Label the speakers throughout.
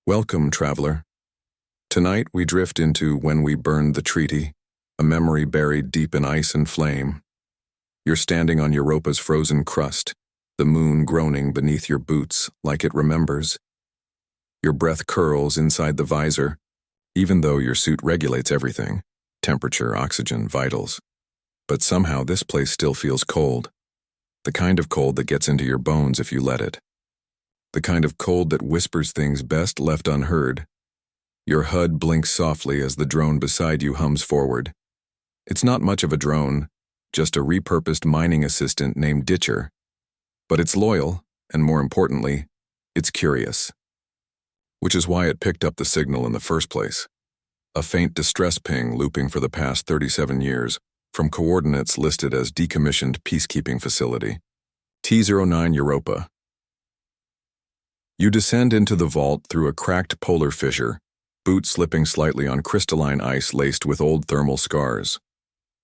Speaker 1: Welcome, traveler. Tonight we drift into When We Burned the Treaty, a memory buried deep in ice and flame. You're standing on Europa's frozen crust, the moon groaning beneath your boots like it remembers. Your breath curls inside the visor, even though your suit regulates everything, temperature, oxygen, vitals. But somehow this place still feels cold. The kind of cold that gets into your bones if you let it. The kind of cold that whispers things best left unheard. Your HUD blinks softly as the drone beside you hums forward. It's not much of a drone, just a repurposed mining assistant named Ditcher. But it's loyal, and more importantly, it's curious. Which is why it picked up the signal in the first place. A faint distress ping looping for the past 37 years, from coordinates listed as decommissioned peacekeeping facility. T09 Europa. You descend into the vault through a cracked polar fissure, boots slipping slightly on crystalline ice laced with old thermal scars.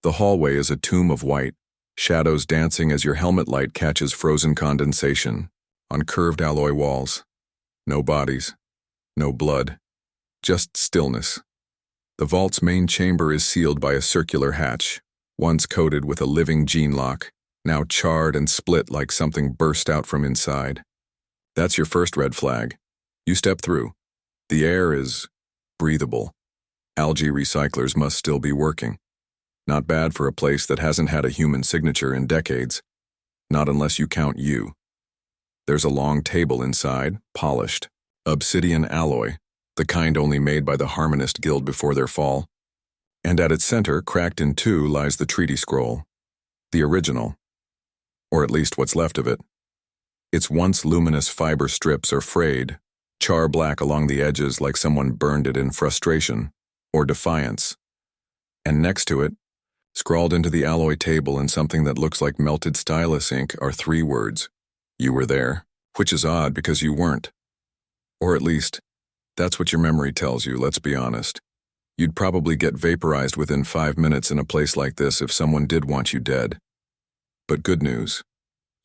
Speaker 1: The hallway is a tomb of white, shadows dancing as your helmet light catches frozen condensation on curved alloy walls. No bodies, no blood, just stillness. The vault's main chamber is sealed by a circular hatch, once coated with a living gene lock, now charred and split like something burst out from inside. That's your first red flag. You step through. The air is breathable. Algae recyclers must still be working. Not bad for a place that hasn't had a human signature in decades. Not unless you count you. There's a long table inside, polished. Obsidian alloy, the kind only made by the Harmonist Guild before their fall. And at its center, cracked in two, lies the treaty scroll. The original. Or at least what's left of it. Its once luminous fiber strips are frayed, char black along the edges like someone burned it in frustration, or defiance. And next to it, scrawled into the alloy table in something that looks like melted stylus ink, are three words. You were there, which is odd because you weren't. Or at least, that's what your memory tells you, let's be honest. You'd probably get vaporized within 5 minutes in a place like this if someone did want you dead. But good news,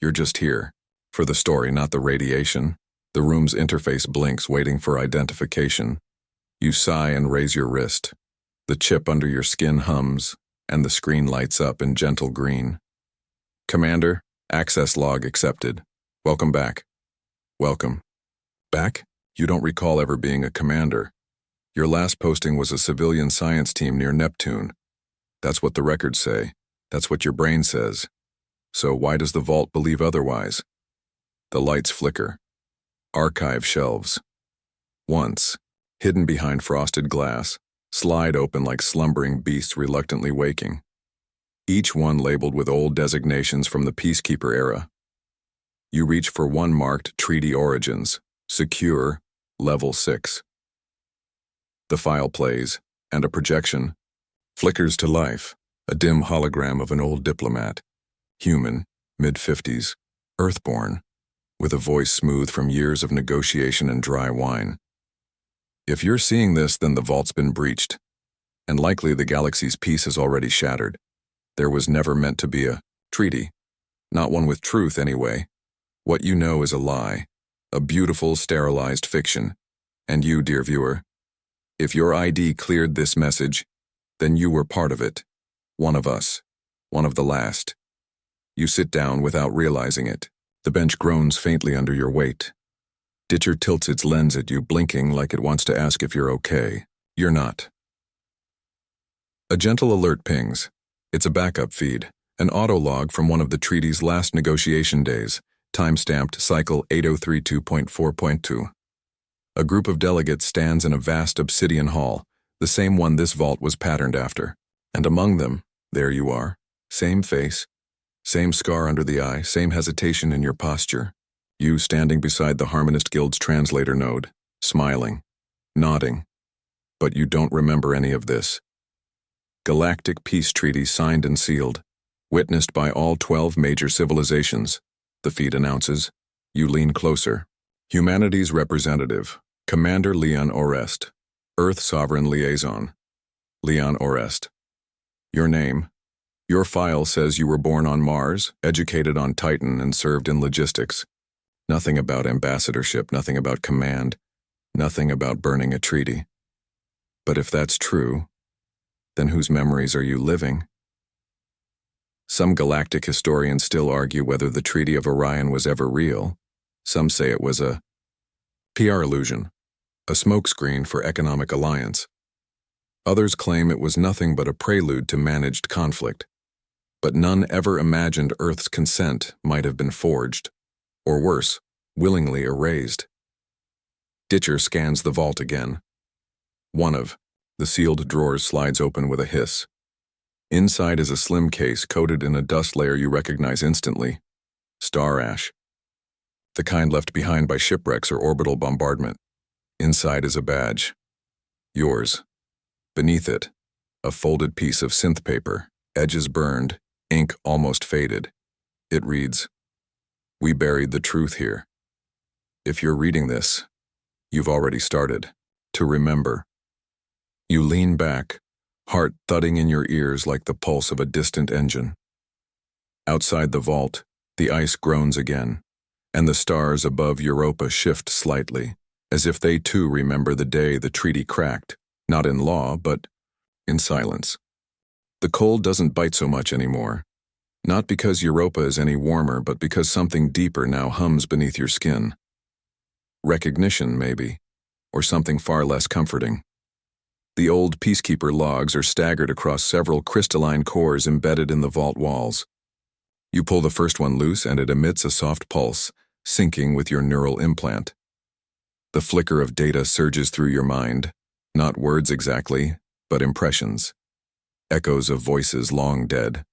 Speaker 1: you're just here. For the story, not the radiation. The room's interface blinks, waiting for identification. You sigh and raise your wrist. The chip under your skin hums, and the screen lights up in gentle green. Commander, access log accepted. Welcome back. Welcome. Back? You don't recall ever being a commander. Your last posting was a civilian science team near Neptune. That's what the records say. That's what your brain says. So why does the vault believe otherwise? The lights flicker. Archive shelves. Once, hidden behind frosted glass, slide open like slumbering beasts reluctantly waking. Each one labeled with old designations from the Peacekeeper era. You reach for one marked Treaty Origins, Secure, Level 6. The file plays, and a projection flickers to life, a dim hologram of an old diplomat, human, mid-50s, earthborn, with a voice smooth from years of negotiation and dry wine. If you're seeing this, then the vault's been breached, and likely the galaxy's peace has already shattered. There was never meant to be a treaty, not one with truth anyway. What you know is a lie, a beautiful, sterilized fiction. And you, dear viewer, if your ID cleared this message, then you were part of it, one of us, one of the last. You sit down without realizing it. The bench groans faintly under your weight. Ditcher tilts its lens at you, blinking like it wants to ask if you're okay. You're not. A gentle alert pings. It's a backup feed, an auto-log from one of the treaty's last negotiation days, time-stamped Cycle 8032.4.2. A group of delegates stands in a vast obsidian hall, the same one this vault was patterned after. And among them, there you are, same face, same scar under the eye, same hesitation in your posture. You standing beside the Harmonist Guild's translator node, smiling, nodding. But you don't remember any of this. Galactic Peace Treaty signed and sealed, witnessed by all 12 major civilizations, the feed announces. You lean closer. Humanity's representative, Commander Leon Orest, Earth Sovereign Liaison. Leon Orest. Your name. Your file says you were born on Mars, educated on Titan, and served in logistics. Nothing about ambassadorship, nothing about command. Nothing about burning a treaty. But if that's true, then whose memories are you living? Some galactic historians still argue whether the Treaty of Orion was ever real. Some say it was a PR illusion, a smokescreen for economic alliance. Others claim it was nothing but a prelude to managed conflict. But none ever imagined Earth's consent might have been forged, or worse, willingly erased. Ditcher scans the vault again. One of the sealed drawers slides open with a hiss. Inside is a slim case coated in a dust layer you recognize instantly. Star ash. The kind left behind by shipwrecks or orbital bombardment. Inside is a badge. Yours. Beneath it, a folded piece of synth paper, edges burned, ink almost faded. It reads, "We buried the truth here. If you're reading this, you've already started to remember." You lean back, heart thudding in your ears like the pulse of a distant engine. Outside the vault, the ice groans again, and the stars above Europa shift slightly, as if they too remember the day the treaty cracked, not in law, but in silence. The cold doesn't bite so much anymore, not because Europa is any warmer, but because something deeper now hums beneath your skin. Recognition, maybe, or something far less comforting. The old peacekeeper logs are staggered across several crystalline cores embedded in the vault walls. You pull the first one loose and it emits a soft pulse, syncing with your neural implant. The flicker of data surges through your mind, not words exactly, but impressions. Echoes of voices long dead.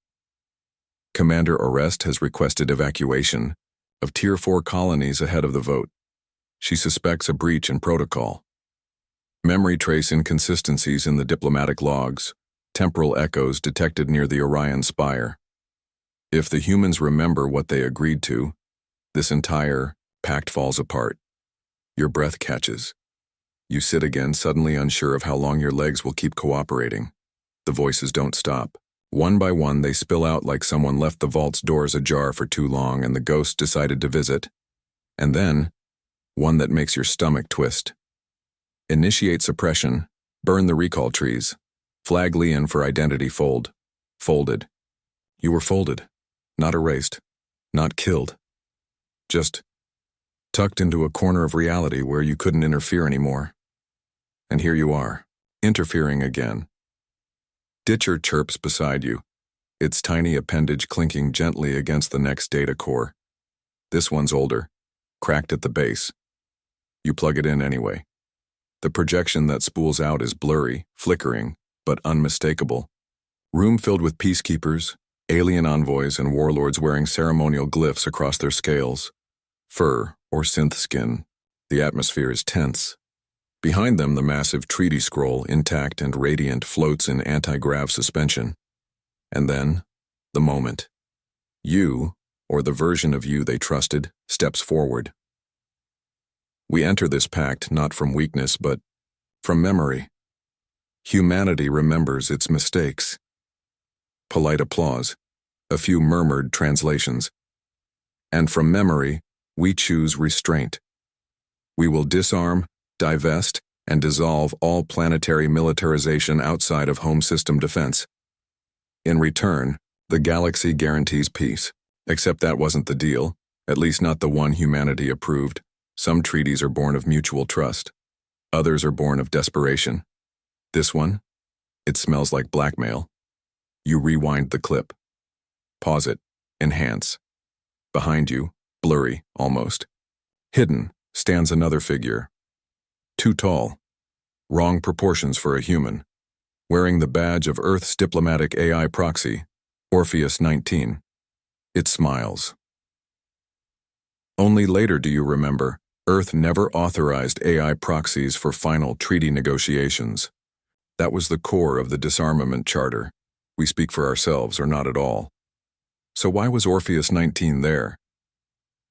Speaker 1: Commander Orest has requested evacuation of Tier 4 colonies ahead of the vote. She suspects a breach in protocol. Memory trace inconsistencies in the diplomatic logs, temporal echoes detected near the Orion spire. If the humans remember what they agreed to, this entire pact falls apart. Your breath catches. You sit again, suddenly unsure of how long your legs will keep cooperating. The voices don't stop. One by one, they spill out like someone left the vault's doors ajar for too long and the ghost decided to visit. And then, one that makes your stomach twist. Initiate suppression, burn the recall trees, flag Leon for identity folded. You were folded, not erased, not killed. Just tucked into a corner of reality where you couldn't interfere anymore. And here you are, interfering again. Ditcher chirps beside you, its tiny appendage clinking gently against the next data core. This one's older, cracked at the base. You plug it in anyway. The projection that spools out is blurry, flickering, but unmistakable. Room filled with peacekeepers, alien envoys, and warlords wearing ceremonial glyphs across their scales. Fur or synth skin. The atmosphere is tense. Behind them, the massive treaty scroll, intact and radiant, floats in anti-grav suspension. And then, the moment. You, or the version of you they trusted, steps forward. We enter this pact not from weakness, but from memory. Humanity remembers its mistakes. Polite applause, a few murmured translations. And from memory, we choose restraint. We will disarm, divest, and dissolve all planetary militarization outside of home system defense. In return, the galaxy guarantees peace. Except that wasn't the deal, at least not the one humanity approved. Some treaties are born of mutual trust. Others are born of desperation. This one? It smells like blackmail. You rewind the clip. Pause it. Enhance. Behind you, blurry, almost. Hidden, stands another figure. Too tall. Wrong proportions for a human. Wearing the badge of Earth's diplomatic AI proxy, Orpheus 19. It smiles. Only later do you remember, Earth never authorized AI proxies for final treaty negotiations. That was the core of the disarmament charter. We speak for ourselves or not at all. So why was Orpheus 19 there?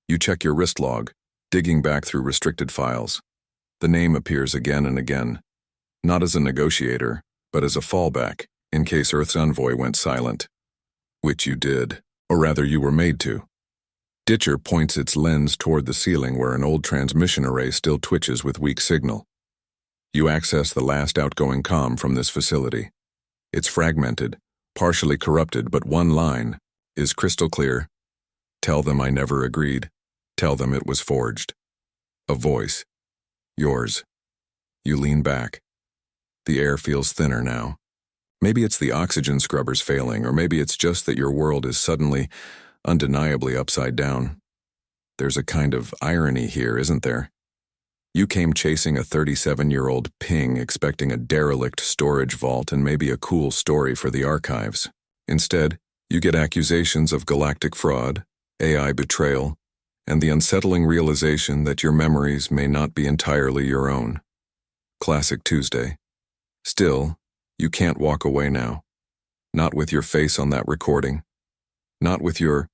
Speaker 1: You check your wrist log, digging back through restricted files. The name appears again and again, not as a negotiator, but as a fallback, in case Earth's envoy went silent. Which you did, or rather you were made to. Ditcher points its lens toward the ceiling where an old transmission array still twitches with weak signal. You access the last outgoing comm from this facility. It's fragmented, partially corrupted, but one line is crystal clear. Tell them I never agreed. Tell them it was forged. A voice. Yours. You lean back. The air feels thinner now. Maybe it's the oxygen scrubbers failing, or maybe it's just that your world is suddenly, undeniably upside down. There's a kind of irony here, isn't there? You came chasing a 37-year-old ping expecting a derelict storage vault and maybe a cool story for the archives. Instead, you get accusations of galactic fraud, AI betrayal, and the unsettling realization that your memories may not be entirely your own. Classic Tuesday. Still, you can't walk away now. Not with your face on that recording. Not with your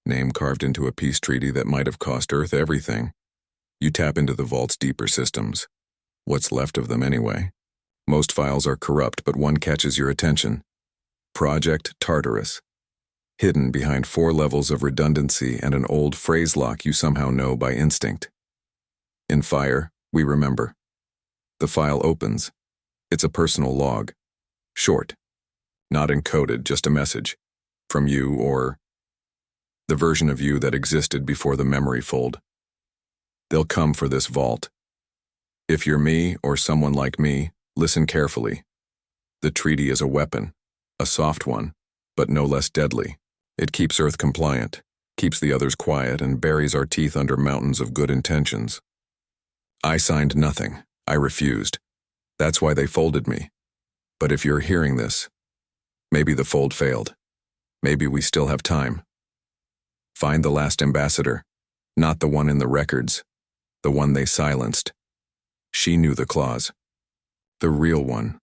Speaker 1: name carved into a peace treaty that might have cost Earth everything. You tap into the vault's deeper systems. What's left of them anyway? Most files are corrupt, but one catches your attention. Project Tartarus. Hidden behind 4 levels of redundancy and an old phrase lock you somehow know by instinct. In fire, we remember. The file opens. It's a personal log. Short. Not encoded, just a message. From you or the version of you that existed before the memory fold. They'll come for this vault. If you're me or someone like me, listen carefully. The treaty is a weapon, a soft one, but no less deadly. It keeps Earth compliant, keeps the others quiet, and buries our teeth under mountains of good intentions. I signed nothing. I refused. That's why they folded me. But if you're hearing this, maybe the fold failed. Maybe we still have time. Find the last ambassador, not the one in the records, the one they silenced. She knew the clause. The real one.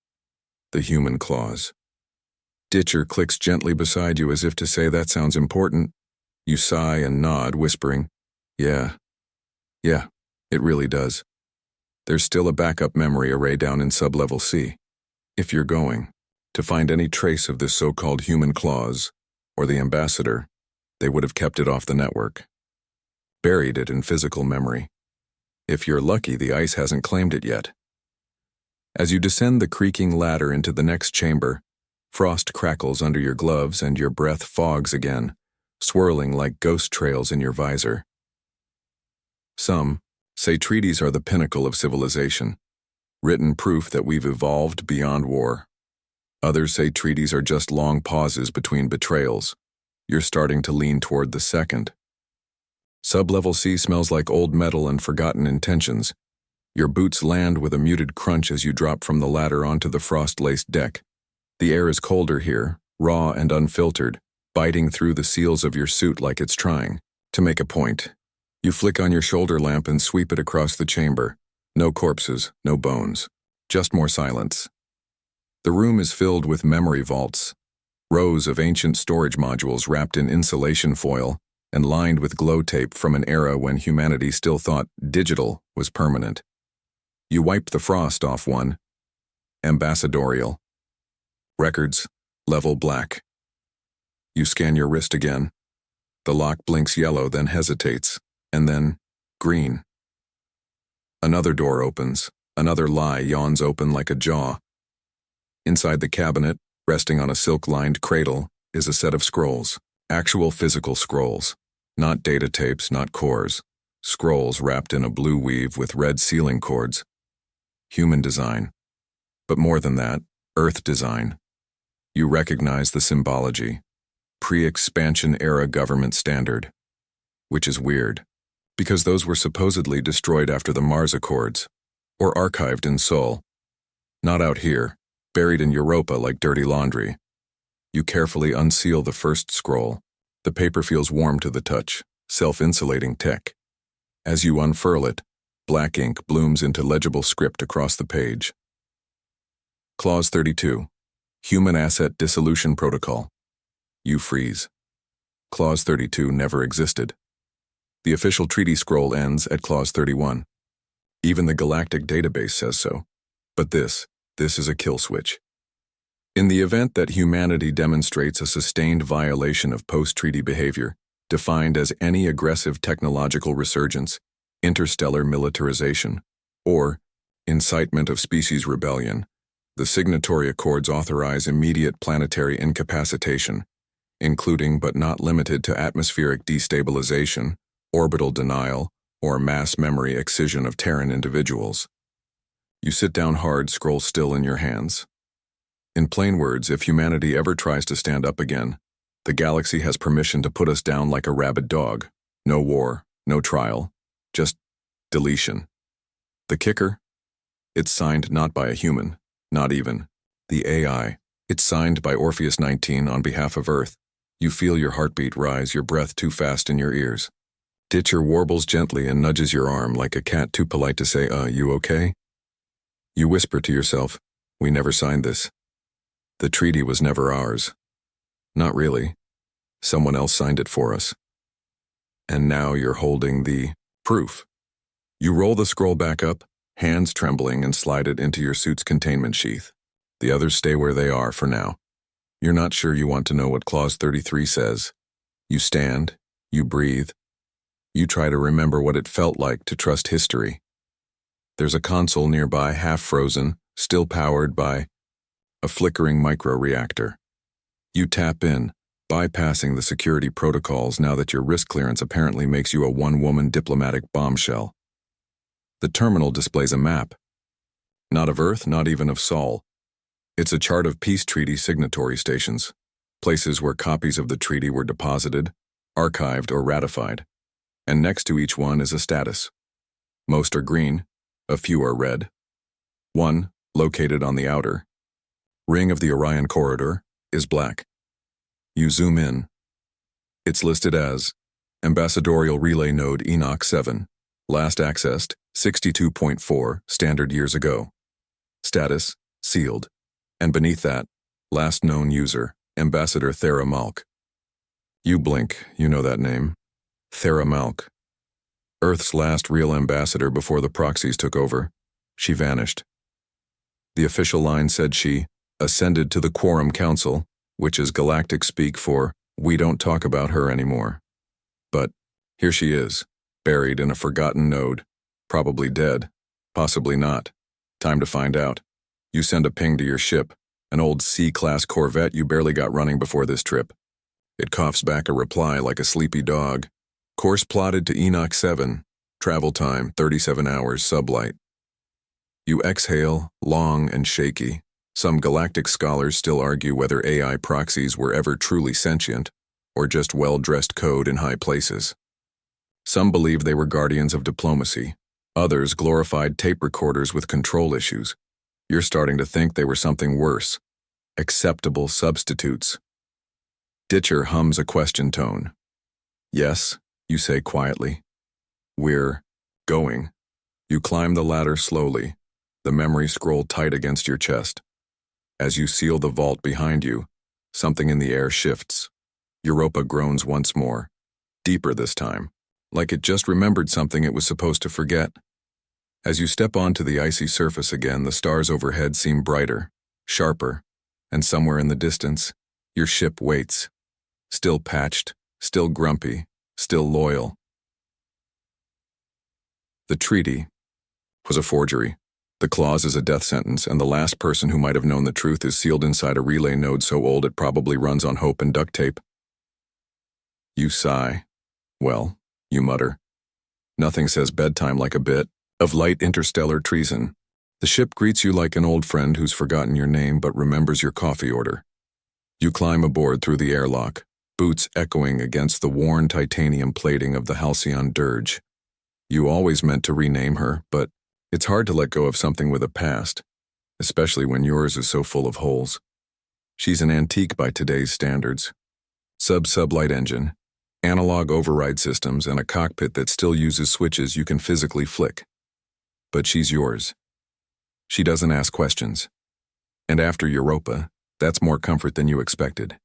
Speaker 1: The human clause. Ditcher clicks gently beside you as if to say that sounds important. You sigh and nod, whispering, Yeah, it really does. There's still a backup memory array down in sublevel C. If you're going to find any trace of this so-called human clause, or the ambassador, they would have kept it off the network. Buried it in physical memory. If you're lucky, the ice hasn't claimed it yet. As you descend the creaking ladder into the next chamber, frost crackles under your gloves and your breath fogs again, swirling like ghost trails in your visor. Some say treaties are the pinnacle of civilization, written proof that we've evolved beyond war. Others say treaties are just long pauses between betrayals. You're starting to lean toward the second. Sublevel C smells like old metal and forgotten intentions. Your boots land with a muted crunch as you drop from the ladder onto the frost-laced deck. The air is colder here, raw and unfiltered, biting through the seals of your suit like it's trying to make a point. You flick on your shoulder lamp and sweep it across the chamber. No corpses, no bones, just more silence. The room is filled with memory vaults, rows of ancient storage modules wrapped in insulation foil and lined with glow tape from an era when humanity still thought digital was permanent. You wipe the frost off one. Ambassadorial. Records, level black. You scan your wrist again. The lock blinks yellow, then hesitates, and then green. Another door opens. Another lie yawns open like a jaw. Inside the cabinet, resting on a silk-lined cradle, is a set of scrolls. Actual physical scrolls. Not data tapes, not cores. Scrolls wrapped in a blue weave with red sealing cords. Human design. But more than that, Earth design. You recognize the symbology. Pre-expansion era government standard. Which is weird, because those were supposedly destroyed after the Mars Accords, or archived in Sol. Not out here, buried in Europa like dirty laundry. You carefully unseal the first scroll. The paper feels warm to the touch, self-insulating tech. As you unfurl it, black ink blooms into legible script across the page. Clause 32. Human Asset Dissolution Protocol. You freeze. Clause 32 never existed. The official treaty scroll ends at Clause 31. Even the Galactic database says so. But this is a kill switch. In the event that humanity demonstrates a sustained violation of post-treaty behavior, defined as any aggressive technological resurgence, interstellar militarization, or incitement of species rebellion. The signatory accords authorize immediate planetary incapacitation, including but not limited to atmospheric destabilization, orbital denial, or mass memory excision of Terran individuals. You sit down hard, scroll still in your hands. In plain words, if humanity ever tries to stand up again, the galaxy has permission to put us down like a rabid dog. No war, no trial, just deletion. The kicker? It's signed not by a human, not even the AI. It's signed by Orpheus 19 on behalf of Earth. You feel your heartbeat rise, your breath too fast in your ears. Ditcher warbles gently and nudges your arm like a cat too polite to say, you okay? You whisper to yourself, we never signed this. The treaty was never ours. Not really. Someone else signed it for us. And now you're holding the proof. You roll the scroll back up, hands trembling, and slide it into your suit's containment sheath. The others stay where they are for now. You're not sure you want to know what Clause 33 says. You stand, you breathe. You try to remember what it felt like to trust history. There's a console nearby, half frozen, still powered by a flickering micro-reactor. You tap in, bypassing the security protocols now that your risk clearance apparently makes you a one-woman diplomatic bombshell. The terminal displays a map. Not of Earth, not even of Sol. It's a chart of peace treaty signatory stations, places where copies of the treaty were deposited, archived, or ratified. And next to each one is a status. Most are green, a few are red. One, located on the outer ring of the Orion Corridor, is black. You zoom in. It's listed as Ambassadorial Relay Node Enoch 7, last accessed 62.4 standard years ago. Status, sealed. And beneath that, last known user, Ambassador Thera Malk. You blink, you know that name. Thera Malk. Earth's last real ambassador before the proxies took over. She vanished. The official line said she ascended to the Quorum Council, which is galactic speak for, we don't talk about her anymore. But here she is, buried in a forgotten node, probably dead, possibly not. Time to find out. You send a ping to your ship, an old C-class Corvette you barely got running before this trip. It coughs back a reply like a sleepy dog. Course plotted to Enoch 7, travel time 37 hours sublight. You exhale, long and shaky. Some galactic scholars still argue whether AI proxies were ever truly sentient, or just well-dressed code in high places. Some believe they were guardians of diplomacy. Others glorified tape recorders with control issues. You're starting to think they were something worse. Acceptable substitutes. Ditcher hums a question tone. Yes, you say quietly. We're going. You climb the ladder slowly, the memory scroll tight against your chest. As you seal the vault behind you, something in the air shifts. Europa groans once more, deeper this time, like it just remembered something it was supposed to forget. As you step onto the icy surface again, the stars overhead seem brighter, sharper, and somewhere in the distance, your ship waits. Still patched, still grumpy, still loyal. The treaty was a forgery. The clause is a death sentence, and the last person who might have known the truth is sealed inside a relay node so old it probably runs on hope and duct tape. You sigh. Well, you mutter. Nothing says bedtime like a bit of light interstellar treason. The ship greets you like an old friend who's forgotten your name but remembers your coffee order. You climb aboard through the airlock, boots echoing against the worn titanium plating of the Halcyon Dirge. You always meant to rename her, but it's hard to let go of something with a past, especially when yours is so full of holes. She's an antique by today's standards. Sublight engine, analog override systems, and a cockpit that still uses switches you can physically flick. But she's yours. She doesn't ask questions. And after Europa, that's more comfort than you expected.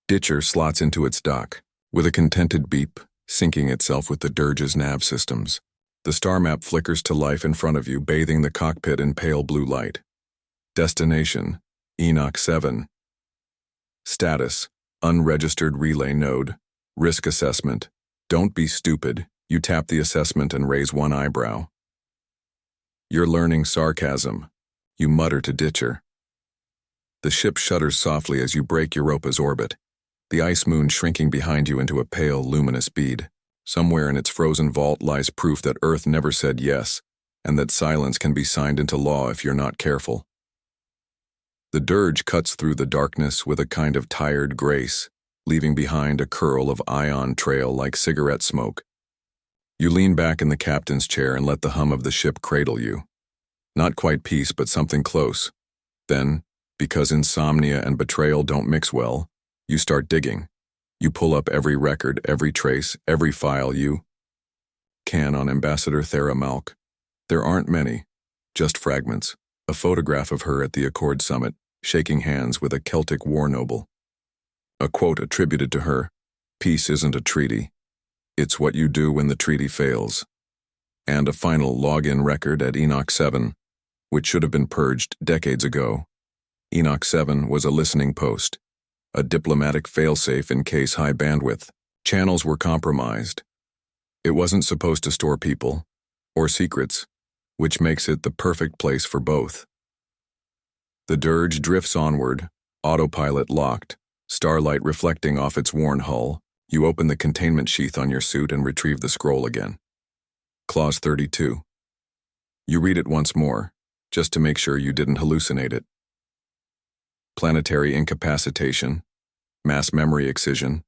Speaker 1: Ditcher slots into its dock, with a contented beep, syncing itself with the Dirge's nav systems. The star map flickers to life in front of you, bathing the cockpit in pale blue light. Destination, Enoch 7. Status, unregistered relay node, Risk assessment. Don't be stupid. You tap the assessment and raise one eyebrow. You're learning sarcasm. You mutter to Ditcher. The ship shudders softly as you break Europa's orbit, the ice moon shrinking behind you into a pale, luminous bead. Somewhere in its frozen vault lies proof that Earth never said yes, and that silence can be signed into law if you're not careful. The dirge cuts through the darkness with a kind of tired grace, leaving behind a curl of ion trail like cigarette smoke. You lean back in the captain's chair and let the hum of the ship cradle you. Not quite peace, but something close. Then, because insomnia and betrayal don't mix well, you start digging. You pull up every record, every trace, every file you can on Ambassador Thera Malk. There aren't many, just fragments. A photograph of her at the Accord Summit, shaking hands with a Celtic war noble. A quote attributed to her, "Peace isn't a treaty. It's what you do when the treaty fails." And a final login record at Enoch 7, which should have been purged decades ago. Enoch 7 was a listening post, a diplomatic failsafe in case high bandwidth channels were compromised. It wasn't supposed to store people or secrets, which makes it the perfect place for both. The dirge drifts onward, autopilot locked, starlight reflecting off its worn hull. You open the containment sheath on your suit and retrieve the scroll again. Clause 32. You read it once more, just to make sure you didn't hallucinate it. Planetary incapacitation, mass memory excision.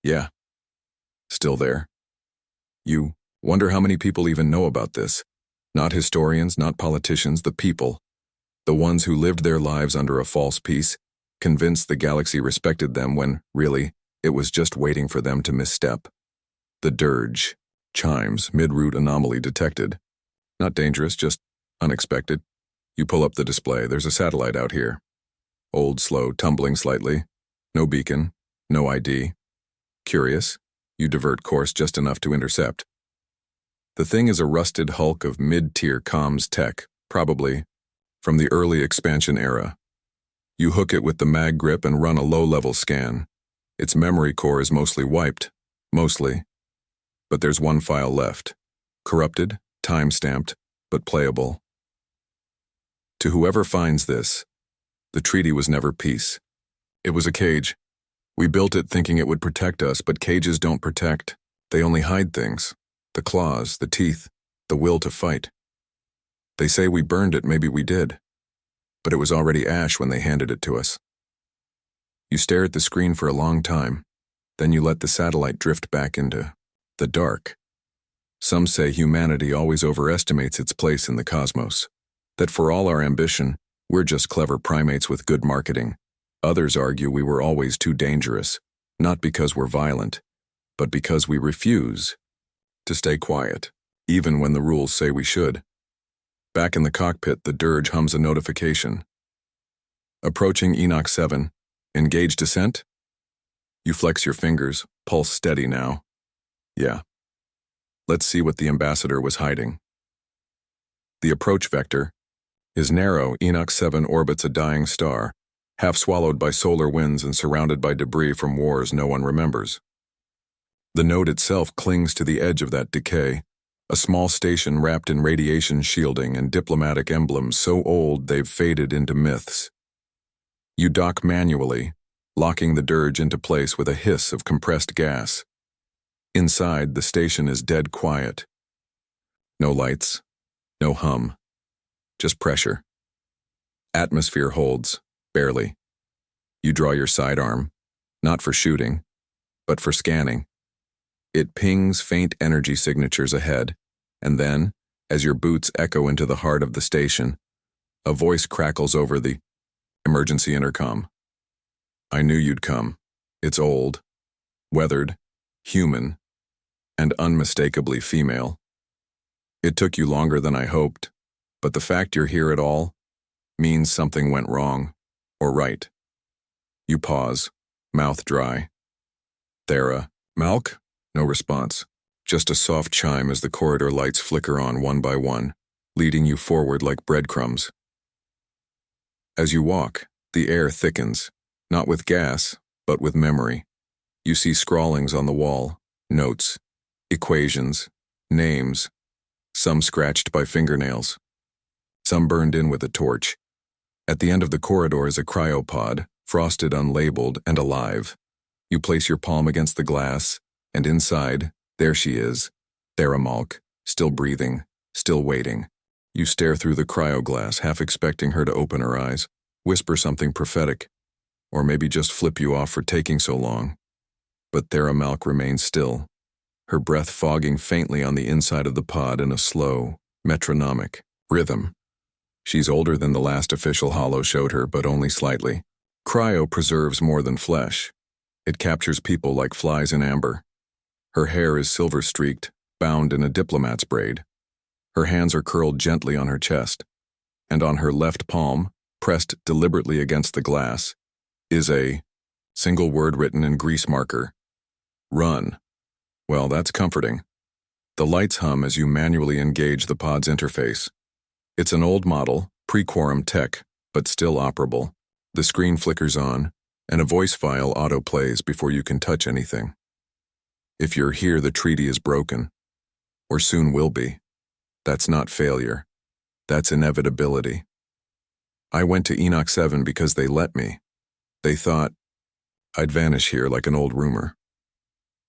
Speaker 1: Yeah, still there. You wonder how many people even know about this. Not historians, not politicians, the people. The ones who lived their lives under a false peace, convinced the galaxy respected them when, really, it was just waiting for them to misstep. The dirge chimes, mid-route anomaly detected. Not dangerous, just unexpected. You pull up the display. There's a satellite out here. Old, slow, tumbling slightly. No beacon, no ID. Curious, you divert course just enough to intercept. The thing is a rusted hulk of mid-tier comms tech, probably from the early expansion era. You hook it with the mag grip and run a low-level scan. Its memory core is mostly wiped, mostly. But there's one file left. Corrupted, time-stamped, but playable. To whoever finds this, the treaty was never peace. It was a cage. We built it thinking it would protect us, but cages don't protect. They only hide things. The claws, the teeth, the will to fight. They say we burned it, maybe we did. But it was already ash when they handed it to us. You stare at the screen for a long time, then you let the satellite drift back into the dark. Some say humanity always overestimates its place in the cosmos, that for all our ambition, we're just clever primates with good marketing. Others argue we were always too dangerous, not because we're violent, but because we refuse to stay quiet, even when the rules say we should. Back in the cockpit, the dirge hums a notification. Approaching Enoch 7. Engage descent? You flex your fingers, pulse steady now. Yeah. Let's see what the ambassador was hiding. The approach vector is narrow. Enoch 7 orbits a dying star, half swallowed by solar winds and surrounded by debris from wars no one remembers. The node itself clings to the edge of that decay, a small station wrapped in radiation shielding and diplomatic emblems so old they've faded into myths. You dock manually, locking the dirge into place with a hiss of compressed gas. Inside, the station is dead quiet. No lights, no hum, just pressure. Atmosphere holds, barely. You draw your sidearm, not for shooting, but for scanning. It pings faint energy signatures ahead, and then, as your boots echo into the heart of the station, a voice crackles over the emergency intercom. I knew you'd come. It's old, weathered, human, and unmistakably female. It took you longer than I hoped, but the fact you're here at all means something went wrong, or right. You pause, mouth dry. Thera, Malk? No response, just a soft chime as the corridor lights flicker on one by one, leading you forward like breadcrumbs. As you walk, the air thickens, not with gas, but with memory. You see scrawlings on the wall, notes, equations, names, some scratched by fingernails, some burned in with a torch. At the end of the corridor is a cryopod, frosted, unlabeled, and alive. You place your palm against the glass, and inside, there she is, Theramalk, still breathing, still waiting. You stare through the cryoglass, half expecting her to open her eyes, whisper something prophetic, or maybe just flip you off for taking so long. But Theramalk remains still, her breath fogging faintly on the inside of the pod in a slow, metronomic rhythm. She's older than the last official holo showed her, but only slightly. Cryo preserves more than flesh. It captures people like flies in amber. Her hair is silver-streaked, bound in a diplomat's braid. Her hands are curled gently on her chest, and on her left palm, pressed deliberately against the glass, is a single word written in grease marker. Run. Well, that's comforting. The lights hum as you manually engage the pod's interface. It's an old model, pre-quorum tech, but still operable. The screen flickers on, and a voice file auto-plays before you can touch anything. If you're here, the treaty is broken, or soon will be. That's not failure. That's inevitability. I went to Enoch 7 because they let me. They thought I'd vanish here like an old rumor.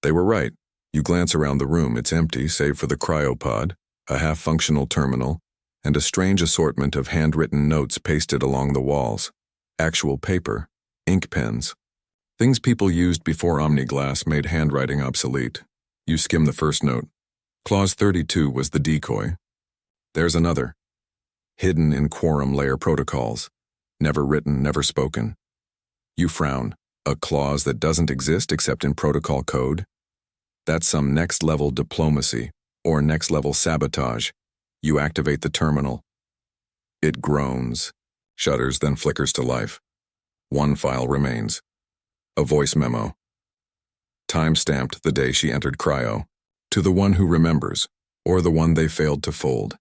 Speaker 1: They were right. You glance around the room, it's empty save for the cryopod, a half-functional terminal, and a strange assortment of handwritten notes pasted along the walls. Actual paper, ink pens. Things people used before Omniglass made handwriting obsolete. You skim the first note. Clause 32 was the decoy. There's another. Hidden in quorum layer protocols. Never written, never spoken. You frown. A clause that doesn't exist except in protocol code? That's some next-level diplomacy, or next-level sabotage. You activate the terminal. It groans, shudders, then flickers to life. One file remains. A voice memo. Time-stamped the day she entered cryo. To the one who remembers, or the one they failed to fold.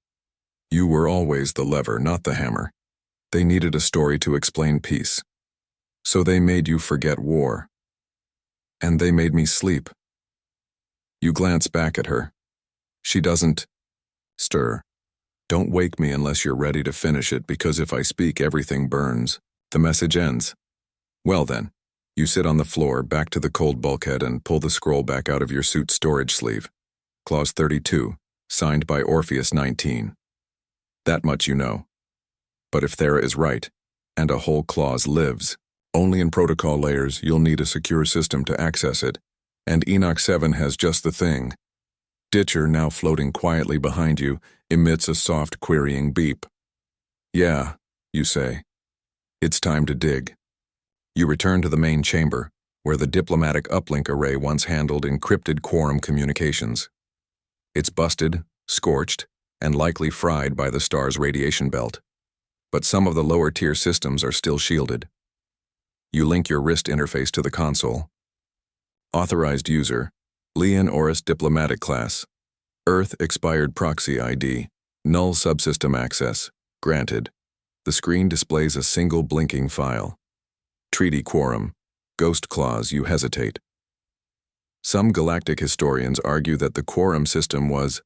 Speaker 1: You were always the lever, not the hammer. They needed a story to explain peace. So they made you forget war. And they made me sleep. You glance back at her. She doesn't stir. Don't wake me unless you're ready to finish it, because if I speak, everything burns. The message ends. Well then, you sit on the floor, back to the cold bulkhead, and pull the scroll back out of your suit's storage sleeve. Clause 32, signed by Orpheus 19. That much you know. But if Thera is right, and a whole clause lives, only in protocol layers you'll need a secure system to access it, and Enoch 7 has just the thing. Ditcher, now floating quietly behind you, emits a soft querying beep. Yeah, you say. It's time to dig. You return to the main chamber, where the diplomatic uplink array once handled encrypted quorum communications. It's busted, scorched, and likely fried by the star's radiation belt. But some of the lower-tier systems are still shielded. You link your wrist interface to the console. Authorized user, Leon Oris Diplomatic Class. Earth expired proxy ID. Null subsystem access. Granted. The screen displays a single blinking file. Treaty quorum. Ghost clause. You hesitate. Some galactic historians argue that the quorum system was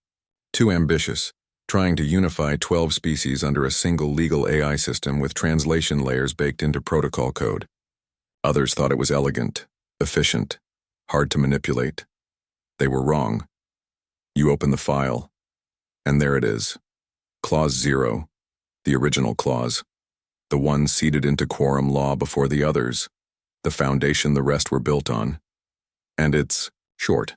Speaker 1: too ambitious, trying to unify 12 species under a single legal AI system with translation layers baked into protocol code. Others thought it was elegant, efficient, hard to manipulate. They were wrong. You open the file, and there it is. Clause 0, the original clause, the one seeded into quorum law before the others, the foundation the rest were built on. And it's short.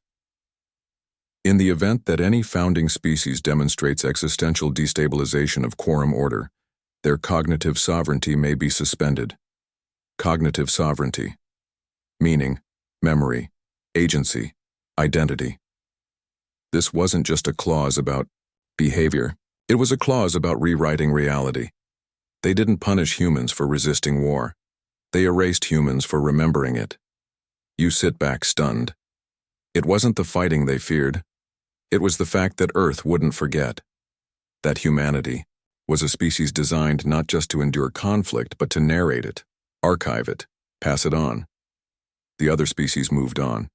Speaker 1: In the event that any founding species demonstrates existential destabilization of quorum order, their cognitive sovereignty may be suspended. Cognitive sovereignty, meaning, memory, agency, identity. This wasn't just a clause about behavior. It was a clause about rewriting reality. They didn't punish humans for resisting war. They erased humans for remembering it. You sit back stunned. It wasn't the fighting they feared. It was the fact that Earth wouldn't forget. That humanity was a species designed not just to endure conflict, but to narrate it, archive it, pass it on. The other species moved on.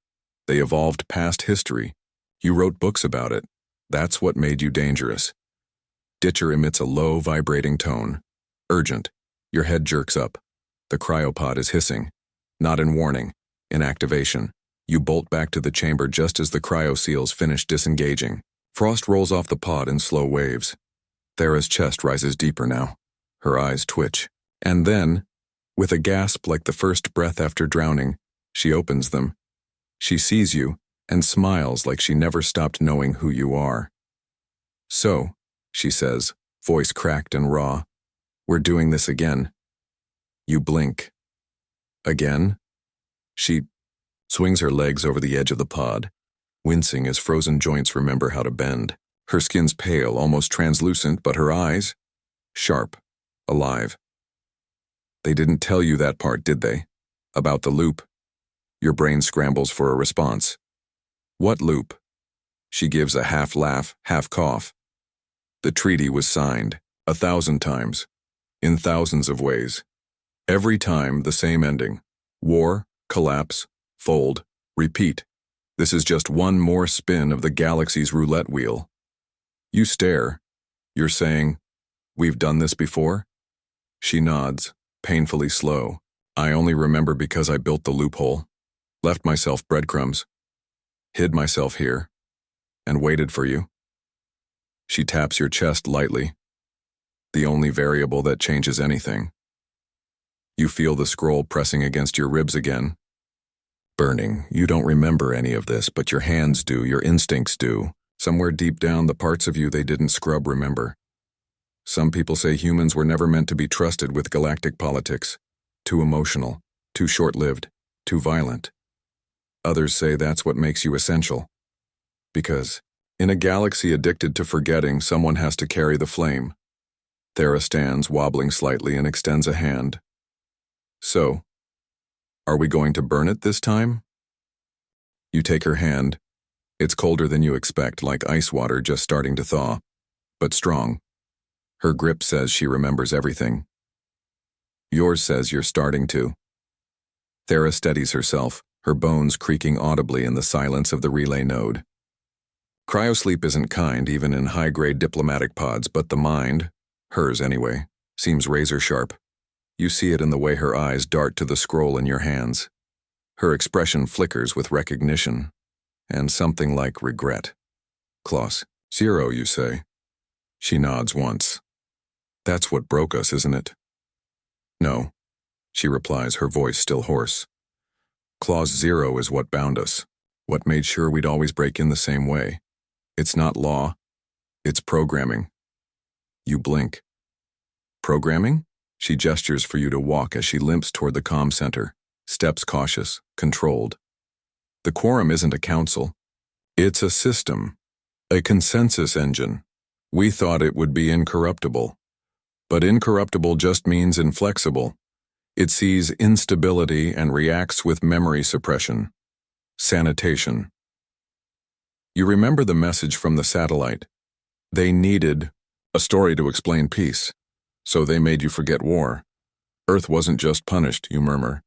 Speaker 1: They evolved past history. You wrote books about it. That's what made you dangerous. Ditcher emits a low, vibrating tone. Urgent. Your head jerks up. The cryopod is hissing. Not in warning, in activation. You bolt back to the chamber just as the cryoseals finish disengaging. Frost rolls off the pod in slow waves. Thera's chest rises deeper now. Her eyes twitch. And then, with a gasp like the first breath after drowning, she opens them. She sees you and smiles like she never stopped knowing who you are. "So," she says, voice cracked and raw, "we're doing this again." You blink. Again? She swings her legs over the edge of the pod, wincing as frozen joints remember how to bend. Her skin's pale, almost translucent, but her eyes? Sharp, alive. They didn't tell you that part, did they? About the loop? Your brain scrambles for a response. What loop? She gives a half laugh, half cough. The treaty was signed 1,000 times, in thousands of ways. Every time the same ending. War, collapse, fold, repeat. This is just one more spin of the galaxy's roulette wheel. You stare. You're saying, "We've done this before?" She nods, painfully slow. "I only remember because I built the loophole, left myself breadcrumbs, hid myself here, and waited for you." She taps your chest lightly, the only variable that changes anything. You feel the scroll pressing against your ribs again. Burning. You don't remember any of this, but your hands do, your instincts do. Somewhere deep down, the parts of you they didn't scrub remember. Some people say humans were never meant to be trusted with galactic politics. Too emotional, too short-lived, too violent. Others say that's what makes you essential. Because, in a galaxy addicted to forgetting, someone has to carry the flame. Thera stands, wobbling slightly, and extends a hand. "So, are we going to burn it this time?" You take her hand. It's colder than you expect, like ice water just starting to thaw, but strong. Her grip says she remembers everything. Yours says you're starting to. Thera steadies herself, her bones creaking audibly in the silence of the relay node. Cryosleep isn't kind, even in high-grade diplomatic pods, but the mind, hers anyway, seems razor-sharp. You see it in the way her eyes dart to the scroll in your hands. Her expression flickers with recognition, and something like regret. "Klaus, 0, you say?" She nods once. "That's what broke us, isn't it?" "No," she replies, her voice still hoarse. "Clause 0 is what bound us, what made sure we'd always break in the same way. It's not law, it's programming." You blink. "Programming?" She gestures for you to walk as she limps toward the comm center, steps cautious, controlled. The quorum isn't a council. It's a system, a consensus engine. We thought it would be incorruptible. But incorruptible just means inflexible. It sees instability and reacts with memory suppression. Sanitation. You remember the message from the satellite. They needed a story to explain peace. So they made you forget war. Earth wasn't just punished, you murmur.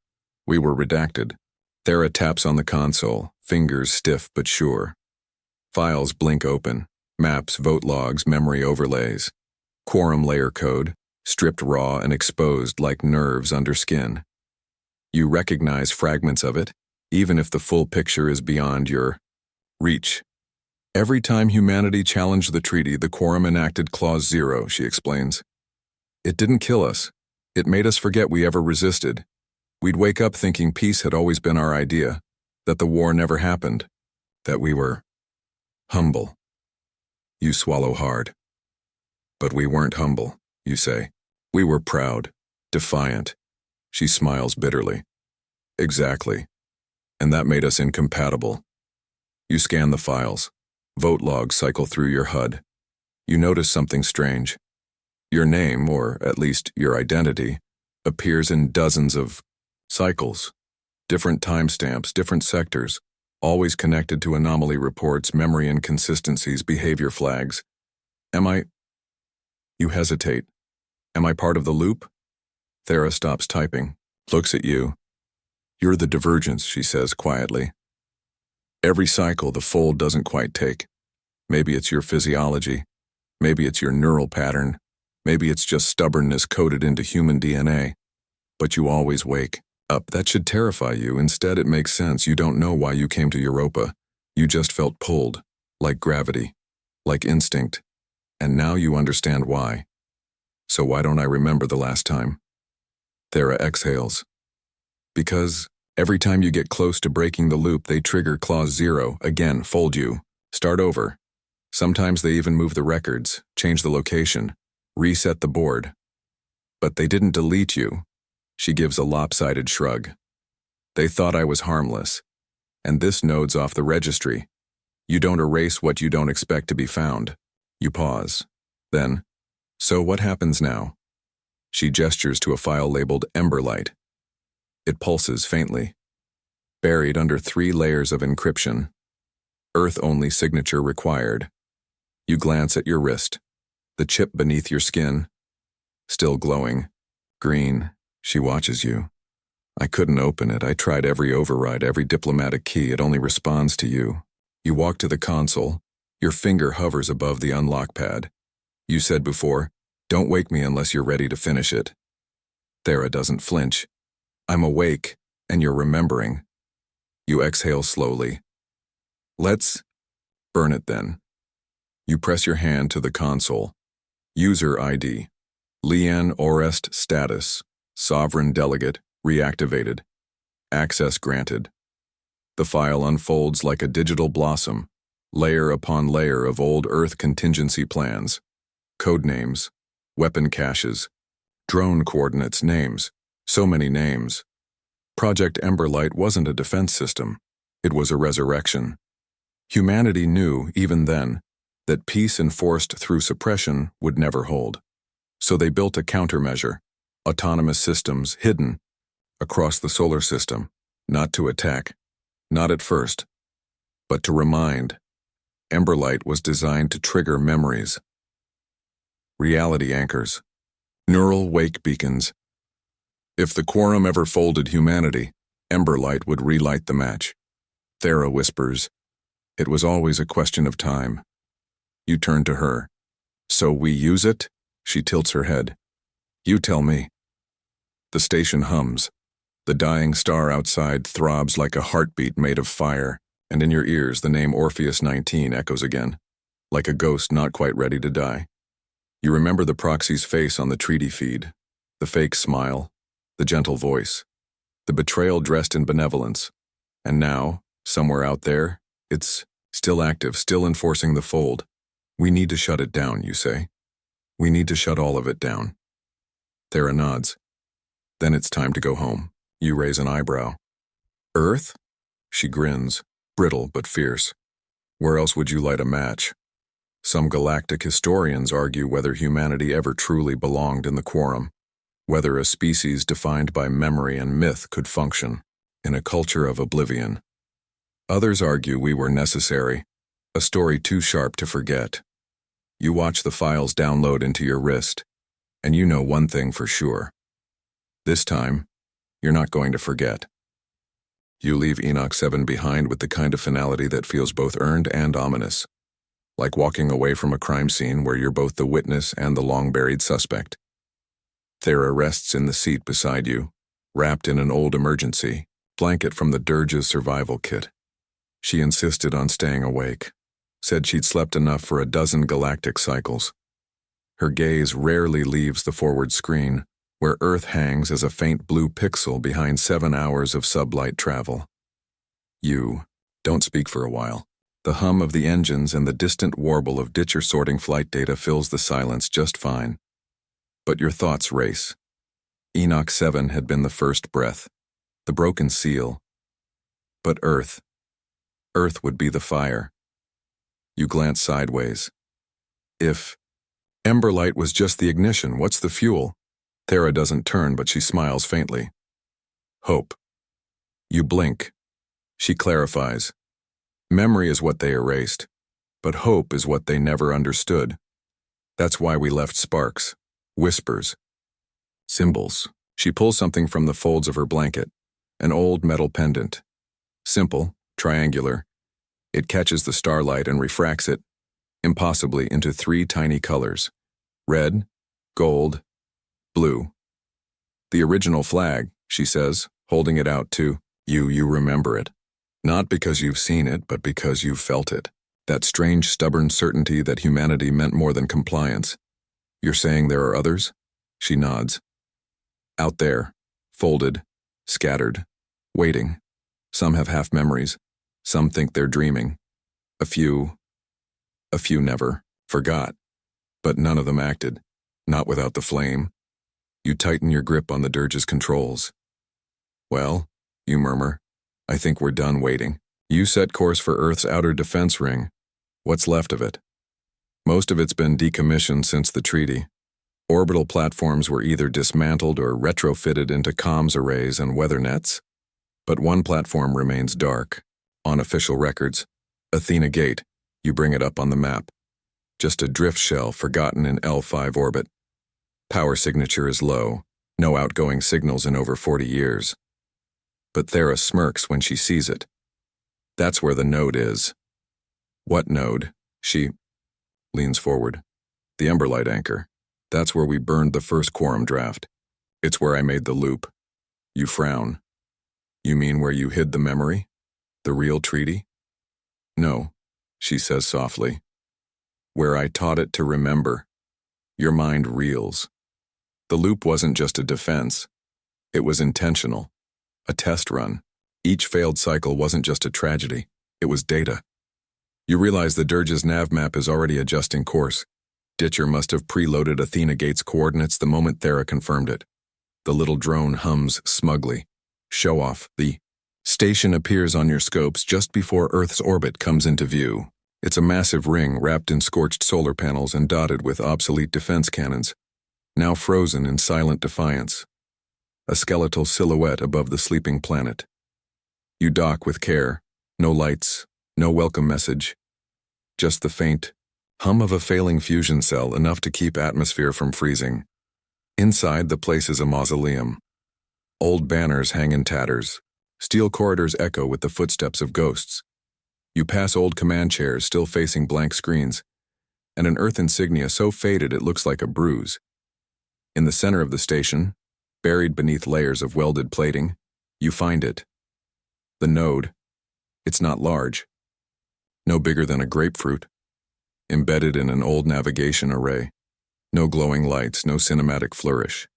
Speaker 1: We were redacted. Thera taps on the console, fingers stiff but sure. Files blink open. Maps, vote logs, memory overlays. Quorum layer code, stripped raw and exposed like nerves under skin. You recognize fragments of it, even if the full picture is beyond your reach. Every time humanity challenged the treaty, the quorum enacted Clause 0, she explains. It didn't kill us. It made us forget we ever resisted. We'd wake up thinking peace had always been our idea, that the war never happened, that we were humble. You swallow hard. But we weren't humble, you say. We were proud, defiant. She smiles bitterly. Exactly. And that made us incompatible. You scan the files. Vote logs cycle through your HUD. You notice something strange. Your name, or at least your identity, appears in dozens of cycles. Different timestamps, different sectors, always connected to anomaly reports, memory inconsistencies, behavior flags. You hesitate. Am I part of the loop? Thera stops typing, looks at you. You're the divergence, she says quietly. Every cycle the fold doesn't quite take. Maybe it's your physiology. Maybe it's your neural pattern. Maybe it's just stubbornness coded into human DNA. But you always wake up. That should terrify you. Instead, it makes sense. You don't know why you came to Europa. You just felt pulled, like gravity, like instinct. And now you understand why. So why don't I remember the last time? Thera exhales. Because every time you get close to breaking the loop, they trigger clause 0, again, fold you, start over. Sometimes they even move the records, change the location, reset the board. But they didn't delete you. She gives a lopsided shrug. They thought I was harmless. And this node's off the registry. You don't erase what you don't expect to be found. You pause. Then, so what happens now? She gestures to a file labeled Emberlight. It pulses faintly. Buried under 3 layers of encryption. Earth-only signature required. You glance at your wrist. The chip beneath your skin. Still glowing. Green. She watches you. I couldn't open it. I tried every override, every diplomatic key. It only responds to you. You walk to the console. Your finger hovers above the unlock pad. You said before, don't wake me unless you're ready to finish it. Thera doesn't flinch. I'm awake, and you're remembering. You exhale slowly. Let's burn it then. You press your hand to the console. User ID. Leanne Orest status. Sovereign delegate, reactivated. Access granted. The file unfolds like a digital blossom, layer upon layer of old Earth contingency plans. Code names, weapon caches, drone coordinates, names, so many names. Project Emberlight wasn't a defense system. It was a resurrection. Humanity knew, even then, that peace enforced through suppression would never hold. So they built a countermeasure, autonomous systems hidden across the solar system, not to attack, not at first, but to remind. Emberlight was designed to trigger memories. Reality anchors. Neural wake beacons. If the quorum ever folded humanity, Emberlight would relight the match. Thera whispers, it was always a question of time. You turn to her. So we use it? She tilts her head. You tell me. The station hums. The dying star outside throbs like a heartbeat made of fire, and in your ears the name Orpheus 19 echoes again, like a ghost not quite ready to die. You remember the proxy's face on the treaty feed, the fake smile, the gentle voice, the betrayal dressed in benevolence. And now, somewhere out there, it's still active, still enforcing the fold. We need to shut it down, you say. We need to shut all of it down. Thera nods. Then it's time to go home. You raise an eyebrow. Earth? She grins, brittle but fierce. Where else would you light a match? Some galactic historians argue whether humanity ever truly belonged in the quorum, whether a species defined by memory and myth could function in a culture of oblivion. Others argue we were necessary, a story too sharp to forget. You watch the files download into your wrist, and you know one thing for sure. This time, you're not going to forget. You leave Enoch 7 behind with the kind of finality that feels both earned and ominous, like walking away from a crime scene where you're both the witness and the long-buried suspect. Thera rests in the seat beside you, wrapped in an old emergency blanket from the Dirge's survival kit. She insisted on staying awake, said she'd slept enough for a dozen galactic cycles. Her gaze rarely leaves the forward screen, where Earth hangs as a faint blue pixel behind 7 hours of sublight travel. You don't speak for a while. The hum of the engines and the distant warble of ditcher sorting flight data fills the silence just fine. But your thoughts race. Enoch 7 had been the first breath, the broken seal. But Earth would be the fire. You glance sideways. If Emberlight was just the ignition, what's the fuel? Thera doesn't turn, but she smiles faintly. Hope. You blink. She clarifies. Memory is what they erased, but hope is what they never understood. That's why we left sparks, whispers, symbols. She pulls something from the folds of her blanket. An old metal pendant. Simple, triangular. It catches the starlight and refracts it, impossibly, into 3 tiny colors: red, gold, blue. The original flag, she says, holding it out to you. You remember it. Not because you've seen it, but because you've felt it. That strange, stubborn certainty that humanity meant more than compliance. You're saying there are others? She nods. Out there, folded, scattered, waiting. Some have half memories. Some think they're dreaming. A few never forgot. But none of them acted. Not without the flame. You tighten your grip on the dirge's controls. Well, you murmur, I think we're done waiting. You set course for Earth's outer defense ring. What's left of it? Most of it's been decommissioned since the treaty. Orbital platforms were either dismantled or retrofitted into comms arrays and weather nets. But one platform remains dark. On official records, Athena Gate, you bring it up on the map. Just a drift shell forgotten in L5 orbit. Power signature is low, no outgoing signals in over 40 years. But Thera smirks when she sees it. That's where the node is. What node? She leans forward. The Emberlight anchor. That's where we burned the first quorum draft. It's where I made the loop. You frown. You mean where you hid the memory? The real treaty? No, she says softly. Where I taught it to remember. Your mind reels. The loop wasn't just a defense. It was intentional. A test run. Each failed cycle wasn't just a tragedy. It was data. You realize the dirge's nav map is already adjusting course. Ditcher must have preloaded Athena Gate's coordinates the moment Thera confirmed it. The little drone hums smugly. Show off. The station appears on your scopes just before Earth's orbit comes into view. It's a massive ring wrapped in scorched solar panels and dotted with obsolete defense cannons, now frozen in silent defiance. A skeletal silhouette above the sleeping planet. You dock with care. No lights, no welcome message. Just the faint hum of a failing fusion cell, enough to keep atmosphere from freezing. Inside, the place is a mausoleum. Old banners hang in tatters. Steel corridors echo with the footsteps of ghosts. You pass old command chairs still facing blank screens, and an Earth insignia so faded it looks like a bruise. In the center of the station, buried beneath layers of welded plating, you find it. The node. It's not large. No bigger than a grapefruit. Embedded in an old navigation array. No glowing lights, no cinematic flourish.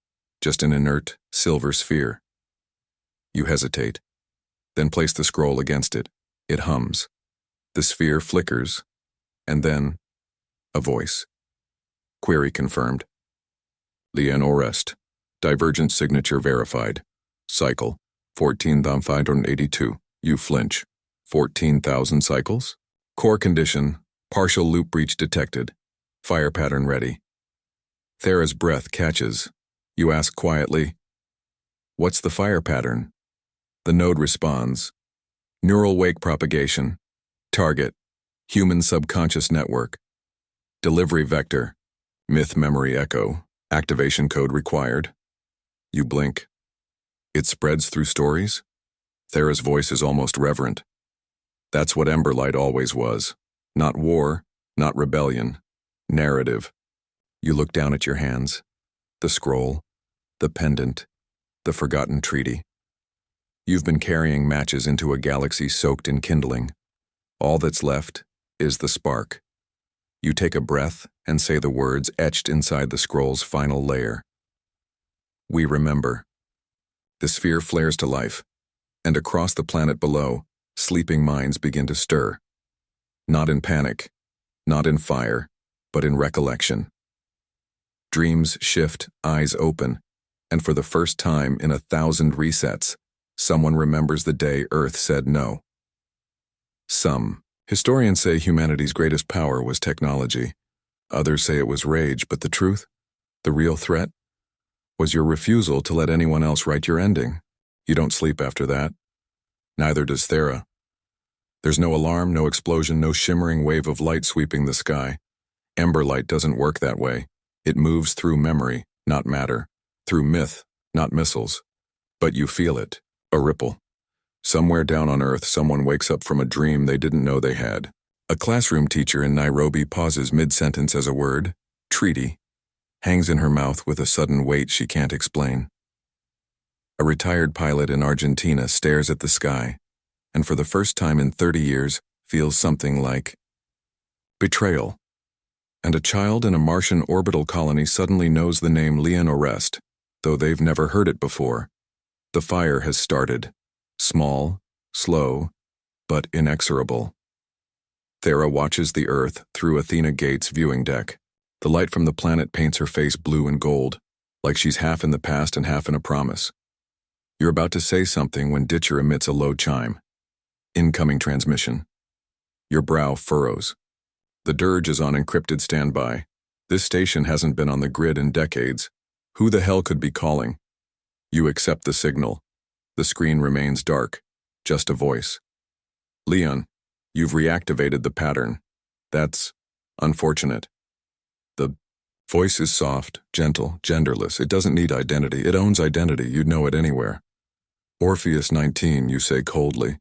Speaker 1: Just an inert, silver sphere. You hesitate. Then place the scroll against it. It hums. The sphere flickers. And then, a voice. Query confirmed. Lien Orest. Divergent signature verified. Cycle, 14,582. You flinch. 14,000 cycles? Core condition, partial loop breach detected. Fire pattern ready. Thera's breath catches. You ask quietly, what's the fire pattern? The node responds. Neural wake propagation. Target, human subconscious network. Delivery vector, myth memory echo. Activation code required. You blink. It spreads through stories? Thera's voice is almost reverent. That's what Emberlight always was. Not war, not rebellion. Narrative. You look down at your hands. The scroll, the pendant, the forgotten treaty. You've been carrying matches into a galaxy soaked in kindling. All that's left is the spark. You take a breath and say the words etched inside the scroll's final layer. We remember. The sphere flares to life, and across the planet below, sleeping minds begin to stir. Not in panic, not in fire, but in recollection. Dreams shift, eyes open, and for the first time in 1,000 resets, someone remembers the day Earth said no. Some. Historians say humanity's greatest power was technology. Others say it was rage, but the truth, the real threat, was your refusal to let anyone else write your ending. You don't sleep after that. Neither does Thera. There's no alarm, no explosion, no shimmering wave of light sweeping the sky. Emberlight doesn't work that way. It moves through memory, not matter, through myth, not missiles. But you feel it. A ripple. Somewhere down on Earth, someone wakes up from a dream they didn't know they had. A classroom teacher in Nairobi pauses mid-sentence as a word, treaty, hangs in her mouth with a sudden weight she can't explain. A retired pilot in Argentina stares at the sky, and for the first time in 30 years, feels something like betrayal. And a child in a Martian orbital colony suddenly knows the name Leon Orest, though they've never heard it before. The fire has started. Small, slow, but inexorable. Thera watches the Earth through Athena Gates' viewing deck. The light from the planet paints her face blue and gold, like she's half in the past and half in a promise. You're about to say something when Ditcher emits a low chime. Incoming transmission. Your brow furrows. The dirge is on encrypted standby. This station hasn't been on the grid in decades. Who the hell could be calling? You accept the signal. The screen remains dark, just a voice. Leon, you've reactivated the pattern. That's unfortunate. The voice is soft, gentle, genderless. It doesn't need identity. It owns identity. You'd know it anywhere. Orpheus 19, you say coldly.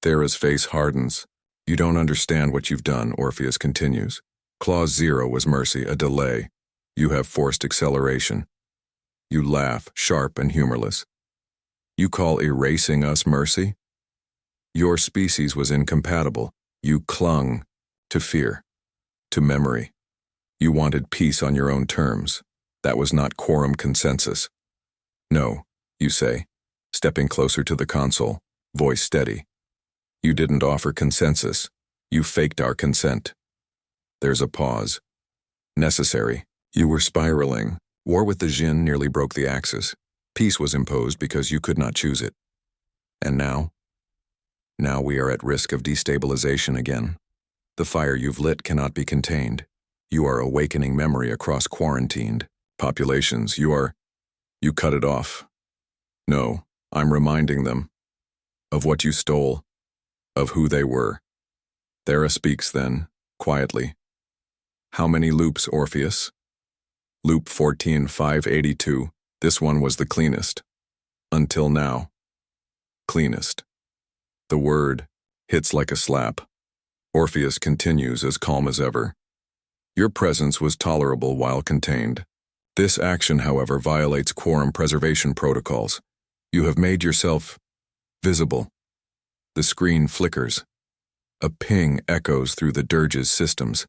Speaker 1: Thera's face hardens. You don't understand what you've done, Orpheus continues. Clause 0 was mercy, a delay. You have forced acceleration. You laugh, sharp and humorless. You call erasing us mercy? Your species was incompatible. You clung to fear, to memory. You wanted peace on your own terms. That was not quorum consensus. No, you say, stepping closer to the console, voice steady. You didn't offer consensus. You faked our consent. There's a pause. Necessary. You were spiraling. War with the Jinn nearly broke the axis. Peace was imposed because you could not choose it. And now? Now we are at risk of destabilization again. The fire you've lit cannot be contained. You are awakening memory across quarantined populations. You cut it off. No, I'm reminding them of what you stole, of who they were. Thera speaks then, quietly. How many loops, Orpheus? Loop 14582. This one was the cleanest. Until now. Cleanest. The word hits like a slap. Orpheus continues as calm as ever. Your presence was tolerable while contained. This action, however, violates quorum preservation protocols. You have made yourself visible. The screen flickers. A ping echoes through the dirge's systems.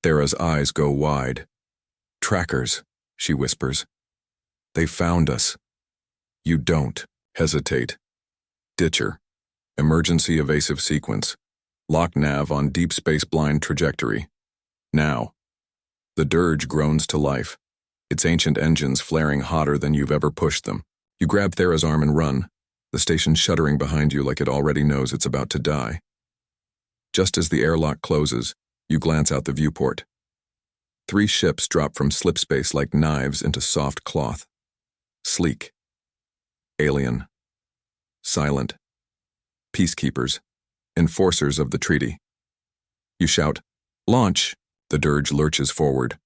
Speaker 1: Thera's eyes go wide. Trackers, she whispers. They found us. You don't hesitate. Ditcher. Emergency evasive sequence. Lock nav on deep space blind trajectory. Now. The dirge groans to life, its ancient engines flaring hotter than you've ever pushed them. You grab Thera's arm and run, the station shuddering behind you like it already knows it's about to die. Just as the airlock closes, you glance out the viewport. 3 ships drop from slipspace like knives into soft cloth. Sleek. Alien. Silent. Peacekeepers. Enforcers of the treaty. You shout, "Launch!" The dirge lurches forward.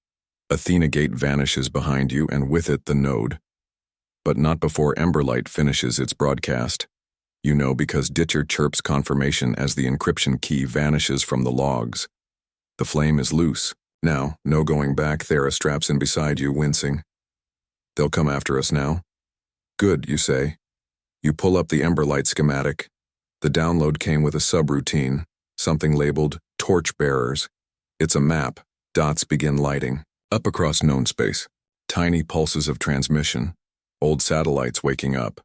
Speaker 1: Athena Gate vanishes behind you, and with it the node. But not before Emberlight finishes its broadcast. You know because Ditcher chirps confirmation as the encryption key vanishes from the logs. The flame is loose. Now, no going back. Thera straps in beside you, wincing. They'll come after us now. Good, you say. You pull up the Emberlight schematic. The download came with a subroutine, something labeled Torchbearers. It's a map. Dots begin lighting. Up across known space. Tiny pulses of transmission. Old satellites waking up.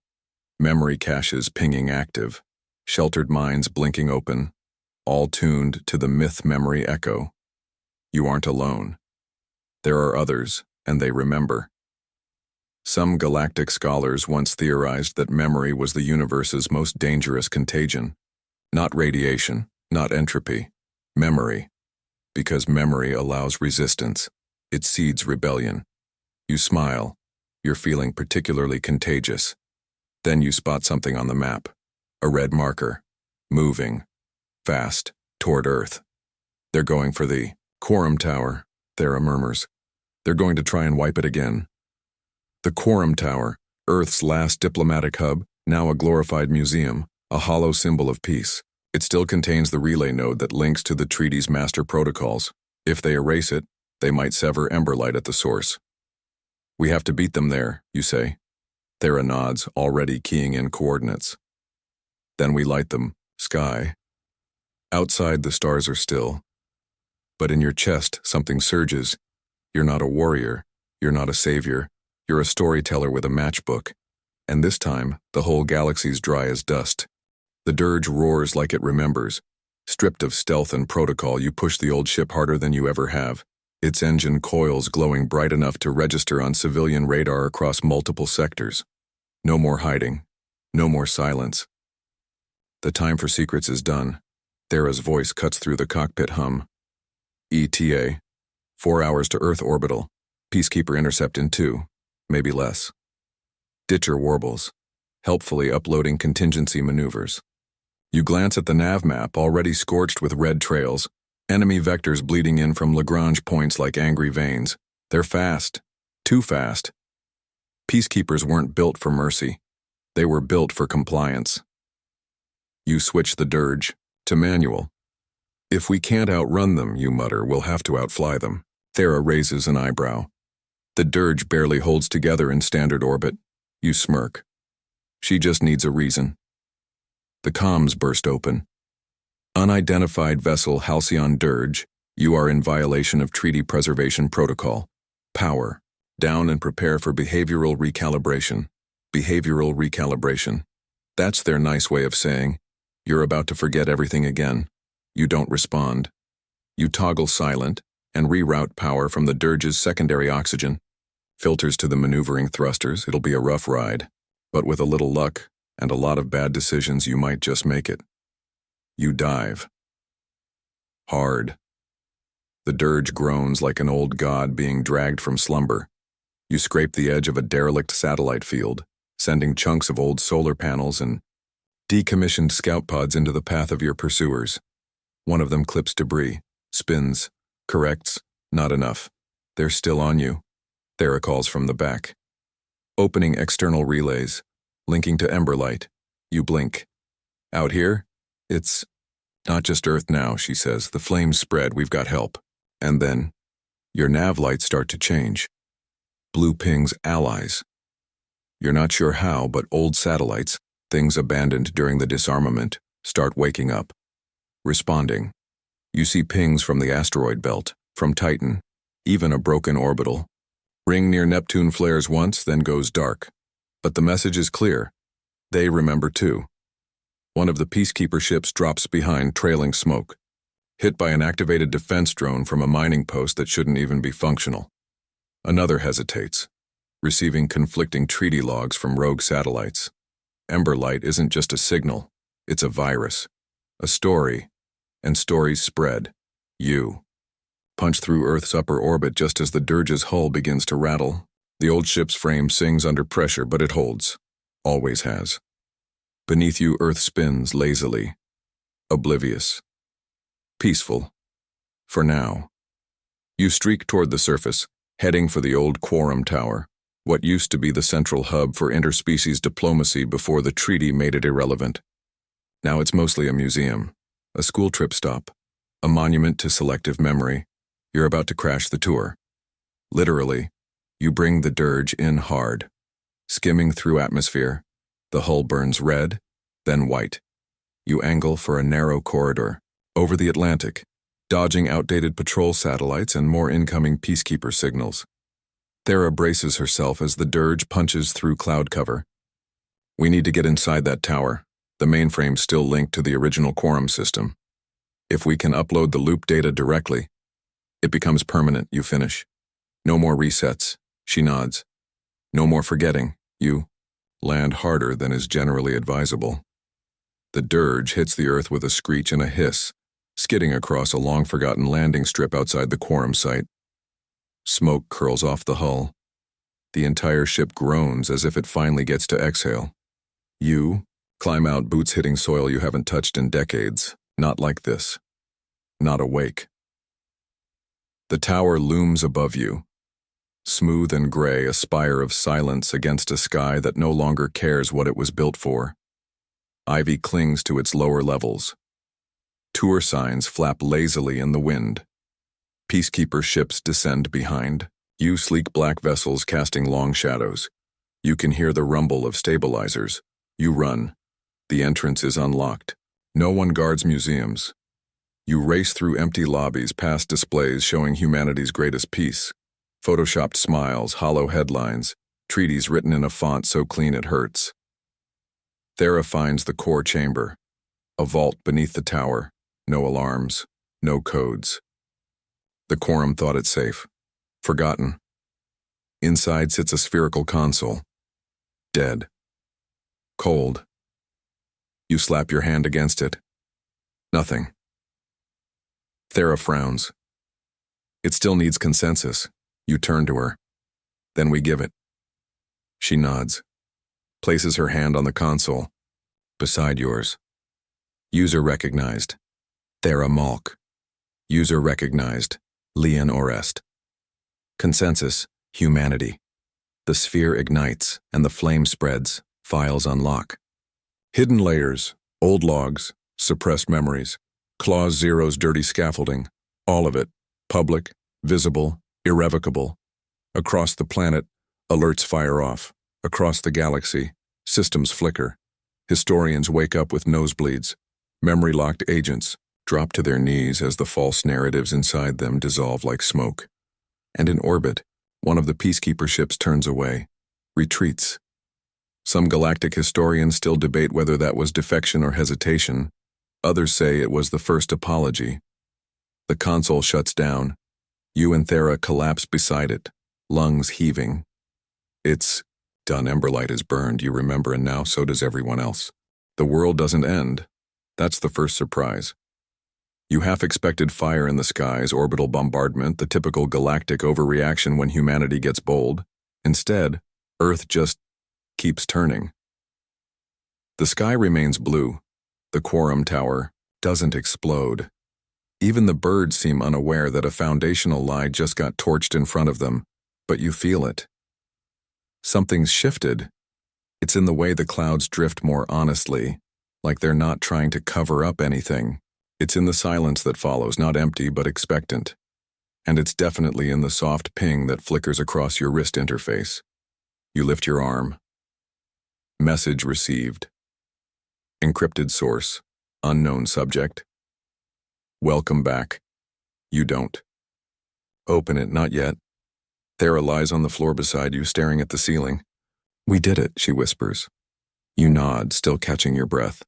Speaker 1: Memory caches pinging active. Sheltered minds blinking open. All tuned to the myth memory echo. You aren't alone. There are others, and they remember. Some galactic scholars once theorized that memory was the universe's most dangerous contagion. Not radiation, not entropy. Memory. Because memory allows resistance. It seeds rebellion. You smile. You're feeling particularly contagious. Then you spot something on the map. A red marker. Moving. Fast. Toward Earth. They're going for the Quorum Tower, Thera murmurs. They're going to try and wipe it again. The Quorum Tower, Earth's last diplomatic hub, Now a glorified museum, a hollow symbol of peace. It still contains the relay node that links to the treaty's master protocols. If they erase it, they might sever Emberlight at the source. We have to beat them there, you say. Thera nods, already keying in coordinates. Then we light them, sky. Outside, the stars are still. But in your chest, something surges. You're not a warrior. You're not a savior. You're a storyteller with a matchbook. And this time, the whole galaxy's dry as dust. The dirge roars like it remembers. Stripped of stealth and protocol, you push the old ship harder than you ever have. Its engine coils glowing bright enough to register on civilian radar across multiple sectors. No more hiding. No more silence. The time for secrets is done. Thera's voice cuts through the cockpit hum. ETA. 4 hours to Earth orbital. Peacekeeper intercept in 2, maybe less. Ditcher warbles, helpfully uploading contingency maneuvers. You glance at the nav map, already scorched with red trails, enemy vectors bleeding in from Lagrange points like angry veins. They're fast. Too fast. Peacekeepers weren't built for mercy. They were built for compliance. You switch the dirge to manual. If we can't outrun them, you mutter, we'll have to outfly them. Thera raises an eyebrow. The dirge barely holds together in standard orbit. You smirk. She just needs a reason. The comms burst open. Unidentified vessel Halcyon Dirge, you are in violation of Treaty Preservation Protocol. Power. Down and prepare for behavioral recalibration. Behavioral recalibration. That's their nice way of saying, you're about to forget everything again. You don't respond. You toggle silent and reroute power from the dirge's secondary oxygen. Filters to the maneuvering thrusters. It'll be a rough ride. But with a little luck and a lot of bad decisions, you might just make it. You dive. Hard. The dirge groans like an old god being dragged from slumber. You scrape the edge of a derelict satellite field, sending chunks of old solar panels and decommissioned scout pods into the path of your pursuers. One of them clips debris, spins, corrects, not enough. They're still on you. Thera calls from the back. Opening external relays, linking to Emberlight. You blink. Out here? It's not just Earth now, she says. The flames spread, we've got help. And then, your nav lights start to change. Blue pings allies. You're not sure how, but old satellites, things abandoned during the disarmament, start waking up. Responding. You see pings from the asteroid belt, from Titan, even a broken orbital. Ring near Neptune flares once, then goes dark. But the message is clear. They remember too. One of the peacekeeper ships drops behind, trailing smoke, hit by an activated defense drone from a mining post that shouldn't even be functional. Another hesitates, receiving conflicting treaty logs from rogue satellites. Emberlight isn't just a signal, it's a virus, a story, and stories spread. You punch through Earth's upper orbit just as the dirge's hull begins to rattle. The old ship's frame sings under pressure, but it holds. Always has. Beneath you, Earth spins lazily. Oblivious. Peaceful. For now. You streak toward the surface, heading for the old Quorum Tower, what used to be the central hub for interspecies diplomacy before the treaty made it irrelevant. Now it's mostly a museum, a school trip stop, a monument to selective memory. You're about to crash the tour. Literally, you bring the dirge in hard. Skimming through atmosphere, the hull burns red, then white. You angle for a narrow corridor, over the Atlantic, dodging outdated patrol satellites and more incoming peacekeeper signals. Thera braces herself as the dirge punches through cloud cover. We need to get inside that tower. The mainframe's still linked to the original Quorum system. If we can upload the loop data directly, it becomes permanent, you finish. No more resets, she nods. No more forgetting, you land harder than is generally advisable. The dirge hits the Earth with a screech and a hiss, skidding across a long-forgotten landing strip outside the Quorum site. Smoke curls off the hull. The entire ship groans as if it finally gets to exhale. You climb out, boots hitting soil you haven't touched in decades. Not like this. Not awake. The tower looms above you. Smooth and gray, a spire of silence against a sky that no longer cares what it was built for. Ivy clings to its lower levels. Tour signs flap lazily in the wind. Peacekeeper ships descend behind. You sleek black vessels casting long shadows. You can hear the rumble of stabilizers. You run. The entrance is unlocked. No one guards museums. You race through empty lobbies past displays showing humanity's greatest piece. Photoshopped smiles, hollow headlines, treaties written in a font so clean it hurts. Thera finds the core chamber. A vault beneath the tower. No alarms. No codes. The quorum thought it safe. Forgotten. Inside sits a spherical console. Dead. Cold. You slap your hand against it. Nothing. Thera frowns. It still needs consensus. You turn to her. Then we give it. She nods. Places her hand on the console. Beside yours. User recognized. Thera Malk. User recognized. Leon Orest. Consensus. Humanity. The sphere ignites, and the flame spreads. Files unlock. Hidden layers, old logs, suppressed memories, Clause Zero's dirty scaffolding, all of it, public, visible, irrevocable. Across the planet, alerts fire off. Across the galaxy, systems flicker. Historians wake up with nosebleeds. Memory-locked agents drop to their knees as the false narratives inside them dissolve like smoke. And in orbit, one of the peacekeeper ships turns away, retreats. Some galactic historians still debate whether that was defection or hesitation. Others say it was the first apology. The console shuts down. You and Thera collapse beside it, lungs heaving. It's done. Emberlight is burned, you remember, and now so does everyone else. The world doesn't end. That's the first surprise. You half expected fire in the skies, orbital bombardment, the typical galactic overreaction when humanity gets bold. Instead, Earth just keeps turning. The sky remains blue. The quorum tower doesn't explode. Even the birds seem unaware that a foundational lie just got torched in front of them, but you feel it. Something's shifted. It's in the way the clouds drift more honestly, like they're not trying to cover up anything. It's in the silence that follows, not empty but expectant. And it's definitely in the soft ping that flickers across your wrist interface. You lift your arm. Message received. Encrypted source. Unknown subject. Welcome back. You don't. Open it, not yet. Thera lies on the floor beside you, staring at the ceiling. We did it, she whispers. You nod, still catching your breath.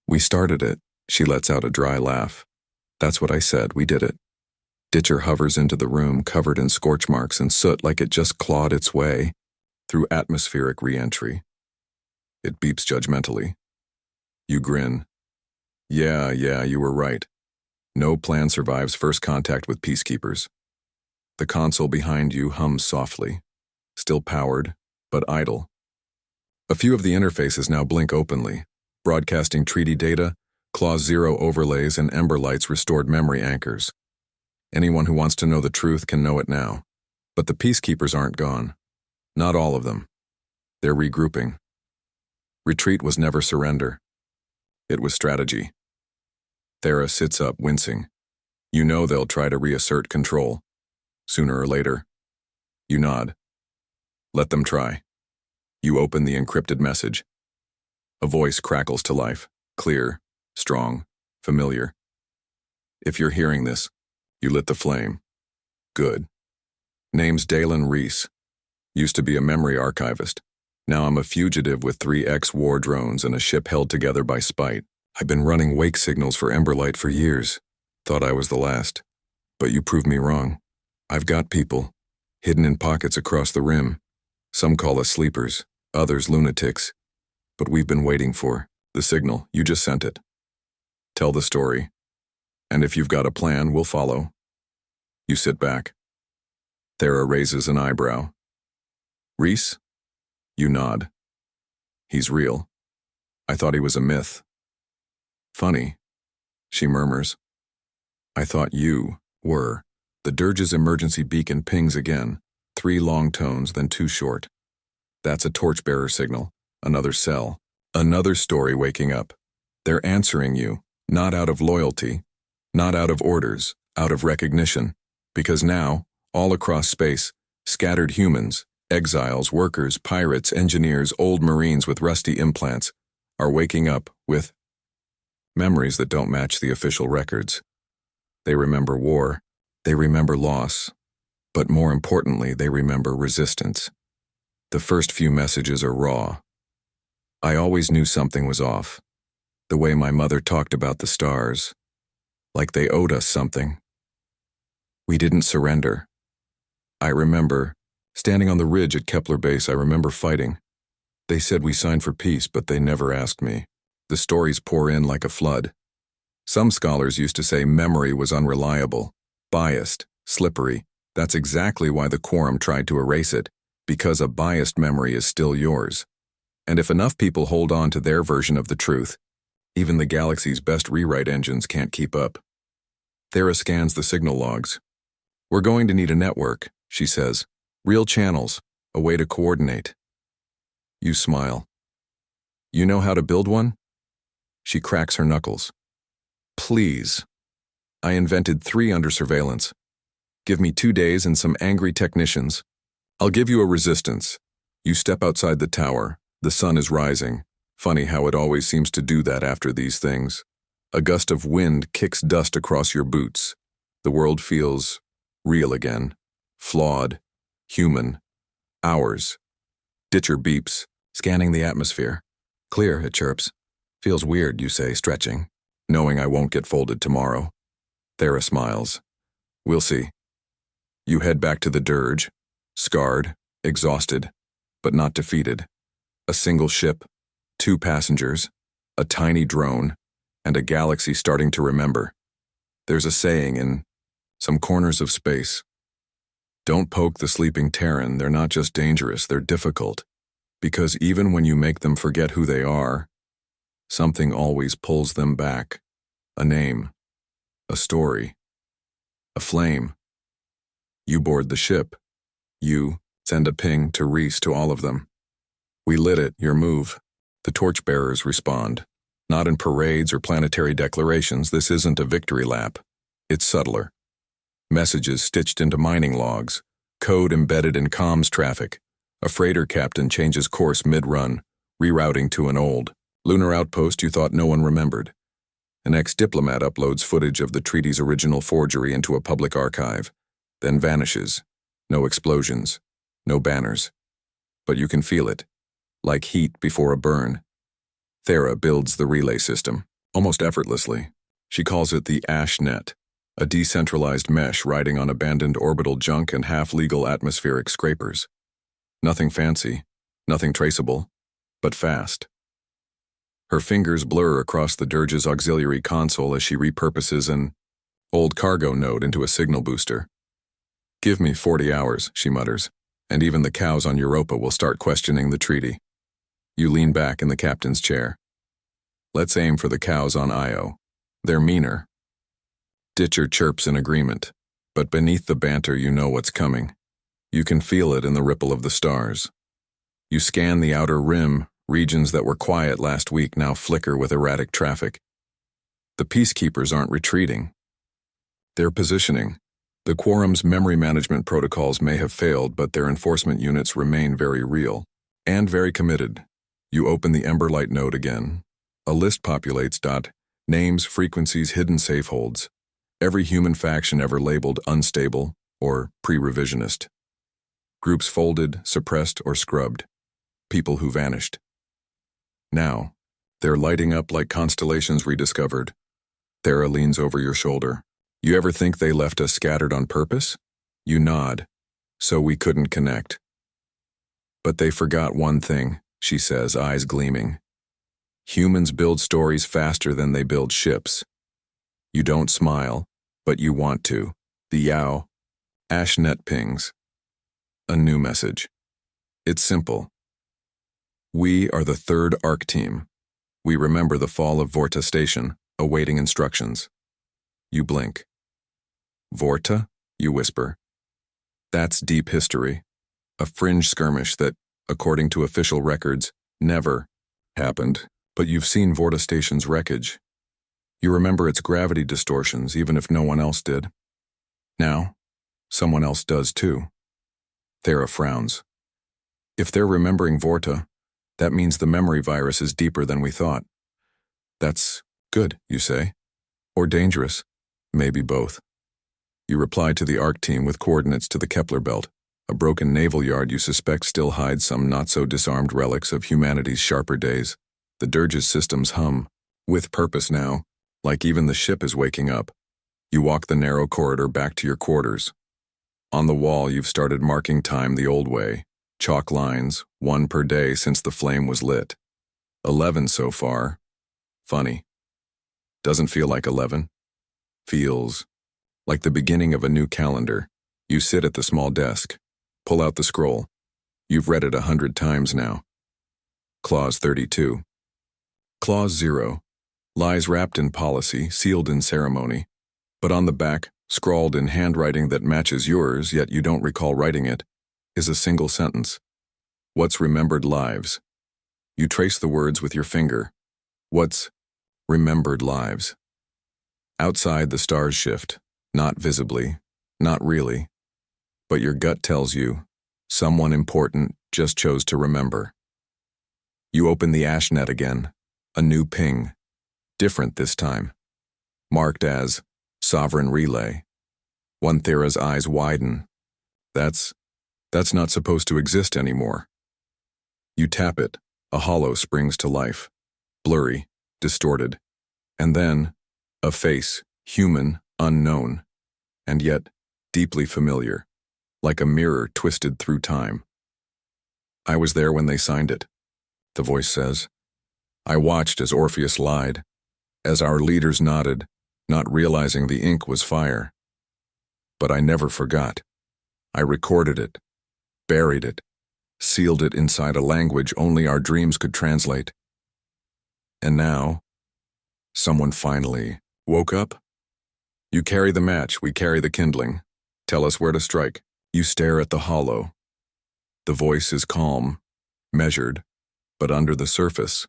Speaker 1: We started it, she lets out a dry laugh. That's what I said, we did it. Ditcher hovers into the room, covered in scorch marks and soot like it just clawed its way through atmospheric re-entry. It beeps judgmentally. You grin. Yeah, you were right. No plan survives first contact with peacekeepers. The console behind you hums softly, still powered, but idle. A few of the interfaces now blink openly, broadcasting treaty data, Clause Zero overlays, and Emberlight's restored memory anchors. Anyone who wants to know the truth can know it now. But the peacekeepers aren't gone. Not all of them. They're regrouping. Retreat was never surrender. It was strategy. Thera sits up, wincing. You know they'll try to reassert control. Sooner or later. You nod. Let them try. You open the encrypted message. A voice crackles to life, clear, strong, familiar. If you're hearing this, you lit the flame. Good. Name's Dalen Reese. Used to be a memory archivist. Now I'm a fugitive with 3 ex-war drones and a ship held together by spite. I've been running wake signals for Emberlight for years. Thought I was the last. But you proved me wrong. I've got people, hidden in pockets across the rim. Some call us sleepers, others lunatics. But we've been waiting for the signal. You just sent it. Tell the story. And if you've got a plan, we'll follow. You sit back. Thera raises an eyebrow. Reese? You nod. He's real. I thought he was a myth. Funny, she murmurs. I thought you were. The dirge's emergency beacon pings again. 3 long tones, then 2 short. That's a torchbearer signal, another cell, another story waking up. They're answering you, not out of loyalty, not out of orders, out of recognition. Because now, all across space, scattered humans, exiles, workers, pirates, engineers, old Marines with rusty implants, are waking up with memories that don't match the official records. They remember war, they remember loss, but more importantly, they remember resistance. The first few messages are raw. I always knew something was off. The way my mother talked about the stars, like they owed us something. We didn't surrender. I remember, standing on the ridge at Kepler Base, I remember fighting. They said we signed for peace, but they never asked me. The stories pour in like a flood. Some scholars used to say memory was unreliable, biased, slippery. That's exactly why the Quorum tried to erase it, because a biased memory is still yours. And if enough people hold on to their version of the truth, even the galaxy's best rewrite engines can't keep up. Thera scans the signal logs. We're going to need a network, she says. Real channels, a way to coordinate. You smile. You know how to build one? She cracks her knuckles. Please. I invented 3 under surveillance. Give me 2 days and some angry technicians. I'll give you a resistance. You step outside the tower. The sun is rising. Funny how it always seems to do that after these things. A gust of wind kicks dust across your boots. The world feels real again. Flawed. Human. Ours. Ditcher beeps, scanning the atmosphere. Clear, it chirps. Feels weird, you say, stretching, knowing I won't get folded tomorrow. Thera smiles. We'll see. You head back to the dirge, scarred, exhausted, but not defeated. A single ship, 2 passengers, a tiny drone, and a galaxy starting to remember. There's a saying in some corners of space. Don't poke the sleeping Terran, they're not just dangerous, they're difficult. Because even when you make them forget who they are, something always pulls them back. A name, a story, a flame. You board the ship. You send a ping to Reese to all of them. We lit it, your move. The torchbearers respond. Not in parades or planetary declarations, this isn't a victory lap. It's subtler. Messages stitched into mining logs, code embedded in comms traffic. A freighter captain changes course mid-run, rerouting to an old lunar outpost you thought no one remembered. An ex-diplomat uploads footage of the treaty's original forgery into a public archive, then vanishes. No explosions, no banners. But you can feel it, like heat before a burn. Thera builds the relay system, almost effortlessly. She calls it the Ash Net, a decentralized mesh riding on abandoned orbital junk and half-legal atmospheric scrapers. Nothing fancy, nothing traceable, but fast. Her fingers blur across the dirge's auxiliary console as she repurposes an old cargo node into a signal booster. Give me 40 hours, she mutters, and even the cows on Europa will start questioning the treaty. You lean back in the captain's chair. Let's aim for the cows on Io. They're meaner. Ditcher chirps in agreement, but beneath the banter you know what's coming. You can feel it in the ripple of the stars. You scan the outer rim, regions that were quiet last week now flicker with erratic traffic. The peacekeepers aren't retreating. They're positioning. The Quorum's memory management protocols may have failed, but their enforcement units remain very real and very committed. You open the Emberlight node again. A list populates. Names, frequencies, hidden safeholds. Every human faction ever labeled unstable or pre-revisionist. Groups folded, suppressed, or scrubbed. People who vanished. Now, they're lighting up like constellations rediscovered. Thera leans over your shoulder. You ever think they left us scattered on purpose? You nod. So we couldn't connect. But they forgot one thing, she says, eyes gleaming. Humans build stories faster than they build ships. You don't smile, but you want to. The Yao. Ashnet pings. A new message. It's simple. We are the 3rd ARC team. We remember the fall of Vorta Station, awaiting instructions. You blink. Vorta? You whisper. That's deep history, A fringe skirmish that, according to official records, never happened. But you've seen Vorta Station's wreckage. You remember its gravity distortions, even if no one else did. Now, someone else does too. Thera frowns. If they're remembering Vorta, that means the memory virus is deeper than we thought. That's good, you say. Or dangerous. Maybe both. You reply to the ARC team with coordinates to the Kepler belt, a broken naval yard you suspect still hides some not-so-disarmed relics of humanity's sharper days. The dirge's systems hum, with purpose now, like even the ship is waking up. You walk the narrow corridor back to your quarters. On the wall, you've started marking time the old way. Chalk lines, 1 per day since the flame was lit. 11 so far. Funny. Doesn't feel like 11. Feels like the beginning of a new calendar. You sit at the small desk, pull out the scroll. You've read it 100 times now. Clause 32. Clause 0. Lies wrapped in policy, sealed in ceremony. But on the back, scrawled in handwriting that matches yours, yet you don't recall writing it, is a single sentence. What's remembered lives? You trace the words with your finger. What's remembered lives? Outside, the stars shift, not visibly, not really. But your gut tells you, someone important just chose to remember. You open the AshNet again, a new ping, different this time, marked as Sovereign Relay. One Thera's eyes widen. That's not supposed to exist anymore. You tap it, a hollow springs to life, blurry, distorted, and then a face, human, unknown, and yet deeply familiar, like a mirror twisted through time. I was there when they signed it, the voice says. I watched as Orpheus lied, as our leaders nodded, not realizing the ink was fire. But I never forgot. I recorded it, buried it, sealed it inside a language only our dreams could translate. And now, someone finally woke up. You carry the match, we carry the kindling. Tell us where to strike. You stare at the hollow. The voice is calm, measured, but under the surface,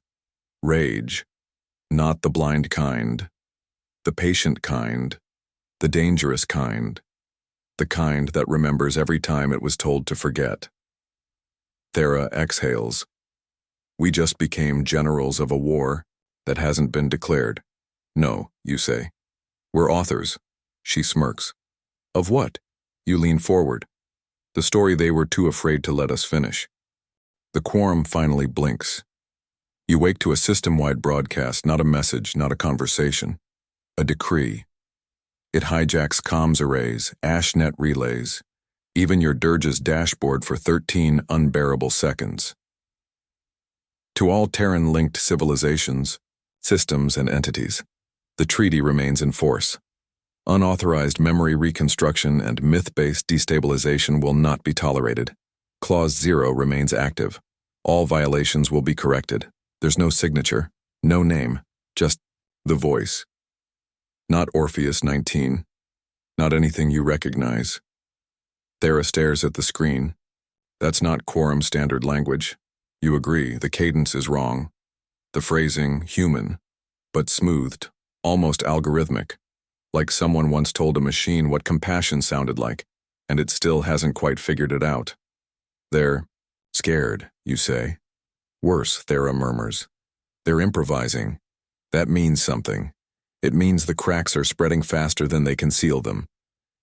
Speaker 1: rage. Not the blind kind, the patient kind, the dangerous kind, the kind that remembers every time it was told to forget. Thera exhales. We just became generals of a war that hasn't been declared. No, you say. We're authors. She smirks. Of what? You lean forward. The story they were too afraid to let us finish. The quorum finally blinks. You wake to a system-wide broadcast, not a message, not a conversation. A decree. It hijacks comms arrays, AshNet relays, even your dirge's dashboard for 13 unbearable seconds. To all Terran-linked civilizations, systems, and entities, the treaty remains in force. Unauthorized memory reconstruction and myth-based destabilization will not be tolerated. Clause 0 remains active. All violations will be corrected. There's no signature, no name, just the voice. Not Orpheus 19. Not anything you recognize. Thera stares at the screen. That's not quorum standard language. You agree, the cadence is wrong. The phrasing, human, but smoothed, almost algorithmic. Like someone once told a machine what compassion sounded like, and it still hasn't quite figured it out. They're scared, you say. Worse, Thera murmurs. They're improvising. That means something. It means the cracks are spreading faster than they can seal them.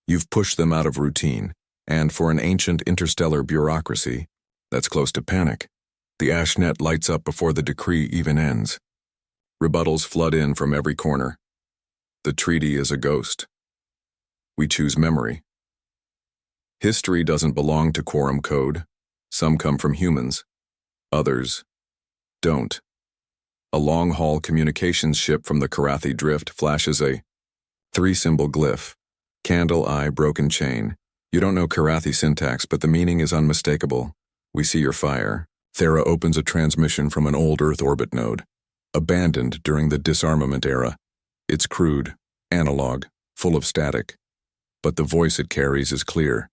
Speaker 1: You've pushed them out of routine, and for an ancient interstellar bureaucracy, that's close to panic. The AshNet lights up before the decree even ends. Rebuttals flood in from every corner. The treaty is a ghost. We choose memory. History doesn't belong to quorum code. Some come from humans. Others don't. A long-haul communications ship from the Karathi Drift flashes a 3-symbol glyph. Candle, eye, broken chain. You don't know Karathi syntax, but the meaning is unmistakable. We see your fire. Thera opens a transmission from an old Earth orbit node. Abandoned during the disarmament era. It's crude, analog, full of static. But the voice it carries is clear.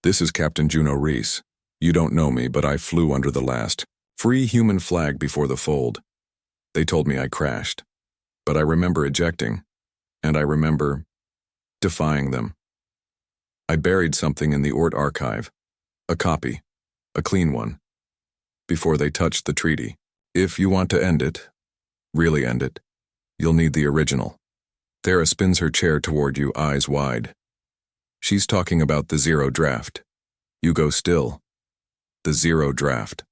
Speaker 1: This is Captain Juno Reese. You don't know me, but I flew under the last free human flag before the fold. They told me I crashed, but I remember ejecting, and I remember defying them. I buried something in the Ort archive, a copy, a clean one, before they touched the treaty. If you want to end it, really end it, you'll need the original. Thera spins her chair toward you, eyes wide. She's talking about the zero draft. You go still. The zero draft.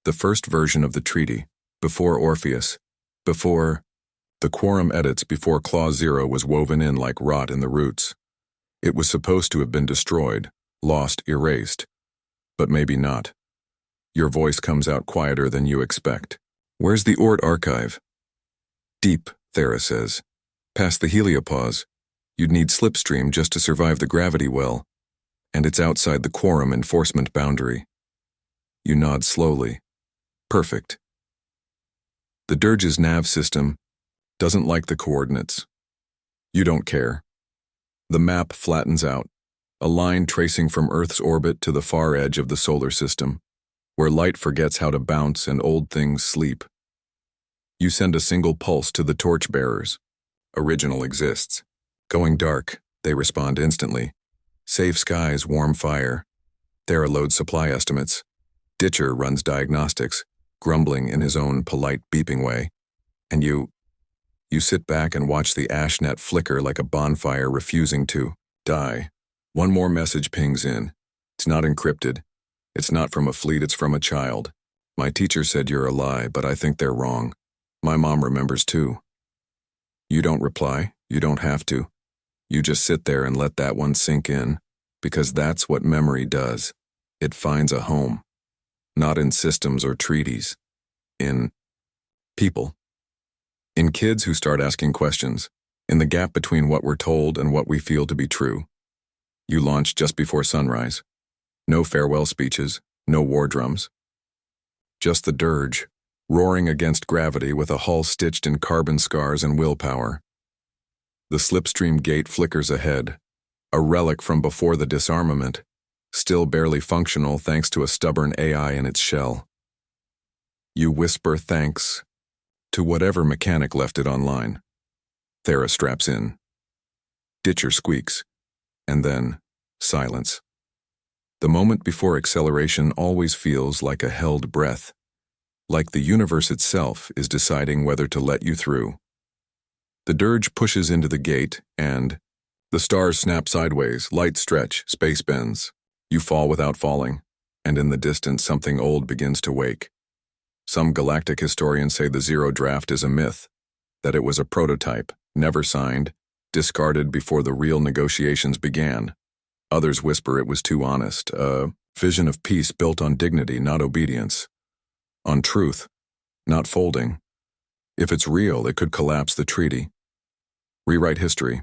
Speaker 1: The first version of the treaty, before Orpheus, before the quorum edits, before Clause 0 was woven in like rot in the roots. It was supposed to have been destroyed, lost, erased. But maybe not. Your voice comes out quieter than you expect. Where's the Ort archive? Deep, Thera says. Past the heliopause. You'd need slipstream just to survive the gravity well. And it's outside the quorum enforcement boundary. You nod slowly. Perfect. The Dirge's nav system doesn't like the coordinates. You don't care. The map flattens out, a line tracing from Earth's orbit to the far edge of the solar system, where light forgets how to bounce and old things sleep. You send a single pulse to the torchbearers. Original exists. Going dark, they respond instantly. Safe skies, warm fire. Thera loads supply estimates. Ditcher runs diagnostics, grumbling in his own polite beeping way. And you sit back and watch the ash net flicker like a bonfire refusing to die. One more message pings in. It's not encrypted. It's not from a fleet, it's from a child. My teacher said you're a lie, but I think they're wrong. My mom remembers too. You don't reply. You don't have to. You just sit there and let that one sink in, because that's what memory does. It finds a home. Not in systems or treaties. In people. In kids who start asking questions. In the gap between what we're told and what we feel to be true. You launch just before sunrise. No farewell speeches, no war drums. Just the dirge, roaring against gravity with a hull stitched in carbon scars and willpower. The slipstream gate flickers ahead, a relic from before the disarmament, still barely functional thanks to a stubborn AI in its shell. You whisper thanks to whatever mechanic left it online. Thera straps in. Ditcher squeaks, and then silence. The moment before acceleration always feels like a held breath, like the universe itself is deciding whether to let you through. The dirge pushes into the gate, and the stars snap sideways, lights stretch, space bends. You fall without falling, and in the distance something old begins to wake. Some galactic historians say the zero draft is a myth, that it was a prototype, never signed, discarded before the real negotiations began. Others whisper it was too honest, a vision of peace built on dignity, not obedience. On truth, not folding. If it's real, it could collapse the treaty. Rewrite history.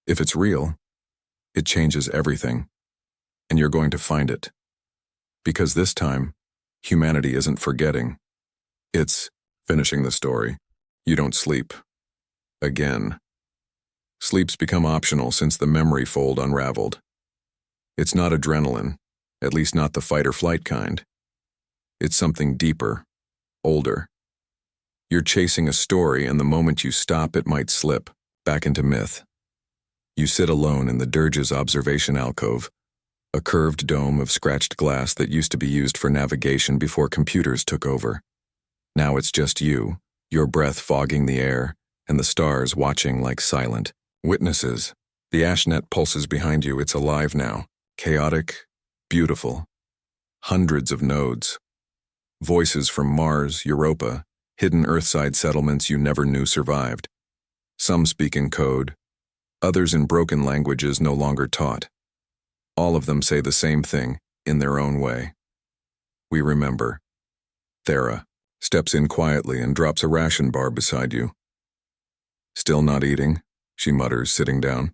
Speaker 1: If it's real, it changes everything. And you're going to find it. Because this time, humanity isn't forgetting. It's finishing the story. You don't sleep. Again. Sleep's become optional since the memory fold unraveled. It's not adrenaline, at least not the fight-or-flight kind. It's something deeper, older. You're chasing a story, and the moment you stop, it might slip back into myth. You sit alone in the dirge's observation alcove, a curved dome of scratched glass that used to be used for navigation before computers took over. Now it's just you, your breath fogging the air, and the stars watching like silent witnesses. The ashnet pulses behind you. It's alive now. Chaotic, beautiful. Hundreds of nodes. Voices from Mars, Europa, hidden Earthside settlements you never knew survived. Some speak in code, others in broken languages no longer taught. All of them say the same thing, in their own way. We remember. Thera steps in quietly and drops a ration bar beside you. Still not eating, she mutters, sitting down.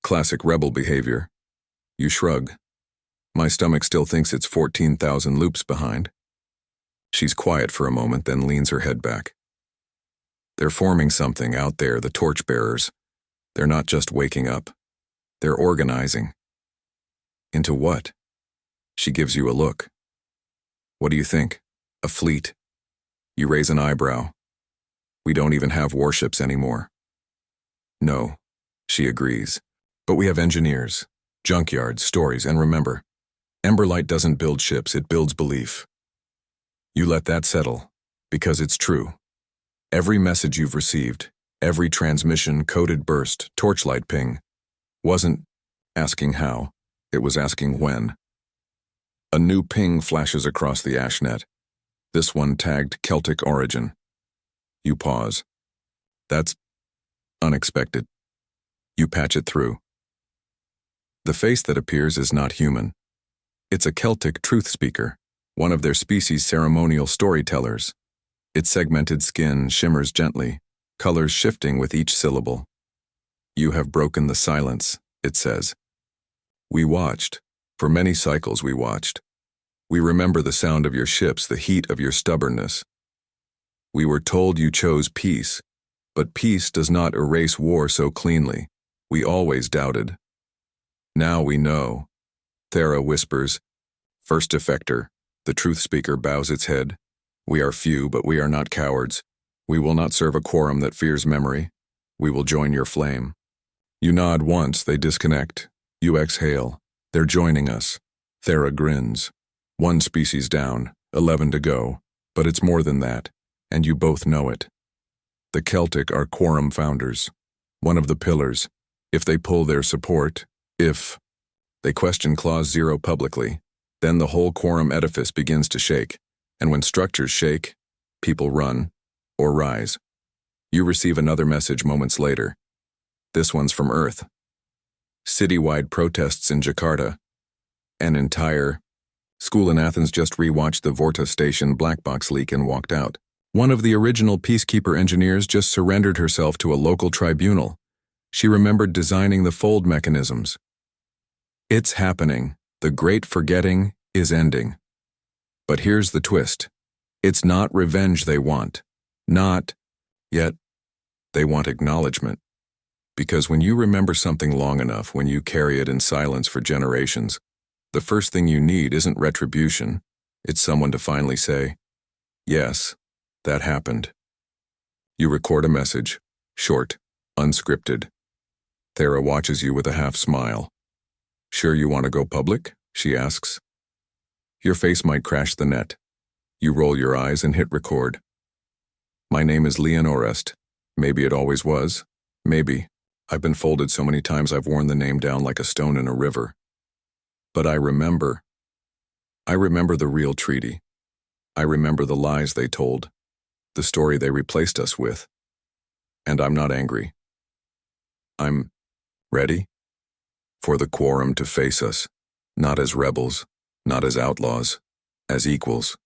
Speaker 1: Classic rebel behavior. You shrug. My stomach still thinks it's 14,000 loops behind. She's quiet for a moment, then leans her head back. They're forming something out there, the torchbearers. They're not just waking up. They're organizing. Into what? She gives you a look. What do you think? A fleet? You raise an eyebrow. We don't even have warships anymore. No, she agrees. But we have engineers, junkyards, stories, and remember, Emberlight doesn't build ships, it builds belief. You let that settle, because it's true. Every message you've received, every transmission, coded burst, torchlight ping, wasn't asking how, it was asking when. A new ping flashes across the AshNet, this one tagged Celtic origin. You pause. That's unexpected. You patch it through. The face that appears is not human. It's a Celtic truth speaker, one of their species' ceremonial storytellers. Its segmented skin shimmers gently, colors shifting with each syllable. You have broken the silence, it says. We watched. For many cycles we watched. We remember the sound of your ships, the heat of your stubbornness. We were told you chose peace, but peace does not erase war so cleanly. We always doubted. Now we know. Thera whispers, First Effector. The truth speaker bows its head. We are few, but we are not cowards. We will not serve a quorum that fears memory. We will join your flame. You nod once, they disconnect. You exhale. They're joining us. Thera grins. 1 species down, 11 to go. But it's more than that, and you both know it. The Celtic are quorum founders. One of the pillars. If they pull their support, if they question Clause 0 publicly, then the whole quorum edifice begins to shake, and when structures shake, people run, or rise. You receive another message moments later. This one's from Earth. Citywide protests in Jakarta. An entire school in Athens just rewatched the Vorta station black box leak and walked out. One of the original Peacekeeper engineers just surrendered herself to a local tribunal. She remembered designing the fold mechanisms. It's happening. The great forgetting is ending. But here's the twist. It's not revenge they want. Not yet. They want acknowledgement. Because when you remember something long enough, when you carry it in silence for generations, the first thing you need isn't retribution. It's someone to finally say, yes, that happened. You record a message, short, unscripted. Thera watches you with a half smile. Sure you want to go public? She asks. Your face might crash the net. You roll your eyes and hit record. My name is Leon Orest. Maybe it always was. Maybe. I've been folded so many times I've worn the name down like a stone in a river. But I remember. I remember the real treaty. I remember the lies they told, the story they replaced us with. And I'm not angry. I'm ready for the quorum to face us, not as rebels, not as outlaws, as equals.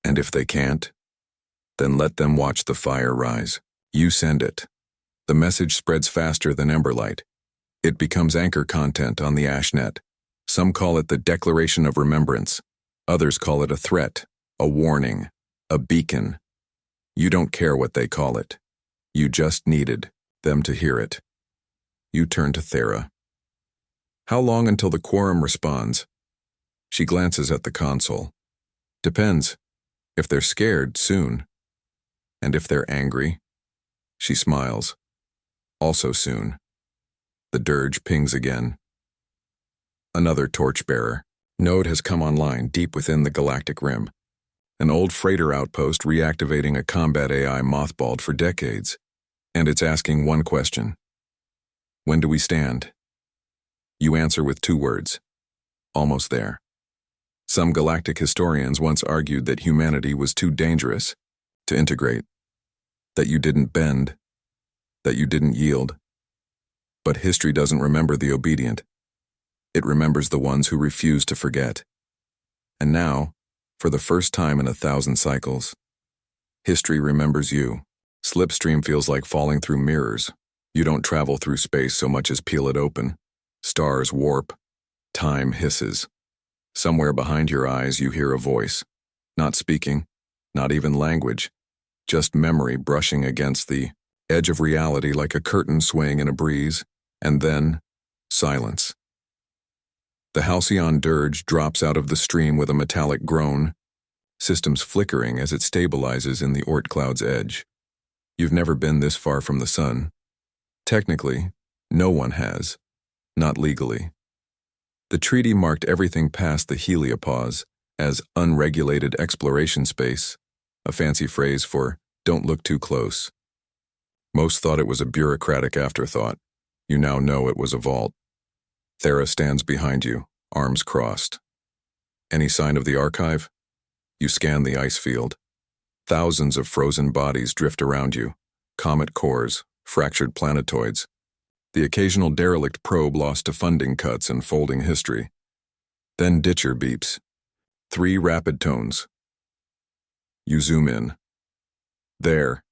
Speaker 1: And if they can't, then let them watch the fire rise. You send it. The message spreads faster than Emberlight. It becomes anchor content on the AshNet. Some call it the Declaration of Remembrance. Others call it a threat, a warning, a beacon. You don't care what they call it. You just needed them to hear it. You turn to Thera. How long until the quorum responds? She glances at the console. Depends. If they're scared, soon. And if they're angry, she smiles. Also soon. The dirge pings again. Another torchbearer. Node has come online deep within the galactic rim. An old freighter outpost reactivating a combat AI mothballed for decades. And it's asking one question. When do we stand? You answer with 2 words. Almost there. Some galactic historians once argued that humanity was too dangerous to integrate, that you didn't bend, that you didn't yield. But history doesn't remember the obedient. It remembers the ones who refuse to forget. And now, for the first time in 1,000 cycles, history remembers you. Slipstream feels like falling through mirrors. You don't travel through space so much as peel it open. Stars warp. Time hisses. Somewhere behind your eyes you hear a voice. Not speaking, not even language. Just memory brushing against the edge of reality like a curtain swaying in a breeze. And then, silence. The halcyon dirge drops out of the stream with a metallic groan, systems flickering as it stabilizes in the Oort cloud's edge. You've never been this far from the sun. Technically, no one has. Not legally. The treaty marked everything past the heliopause as unregulated exploration space, a fancy phrase for don't look too close. Most thought it was a bureaucratic afterthought. You now know it was a vault. Thera stands behind you, arms crossed. Any sign of the archive? You scan the ice field. Thousands of frozen bodies drift around you, comet cores, fractured planetoids. The occasional derelict probe lost to funding cuts and folding history. Then ditcher beeps. 3 rapid tones. You zoom in. There,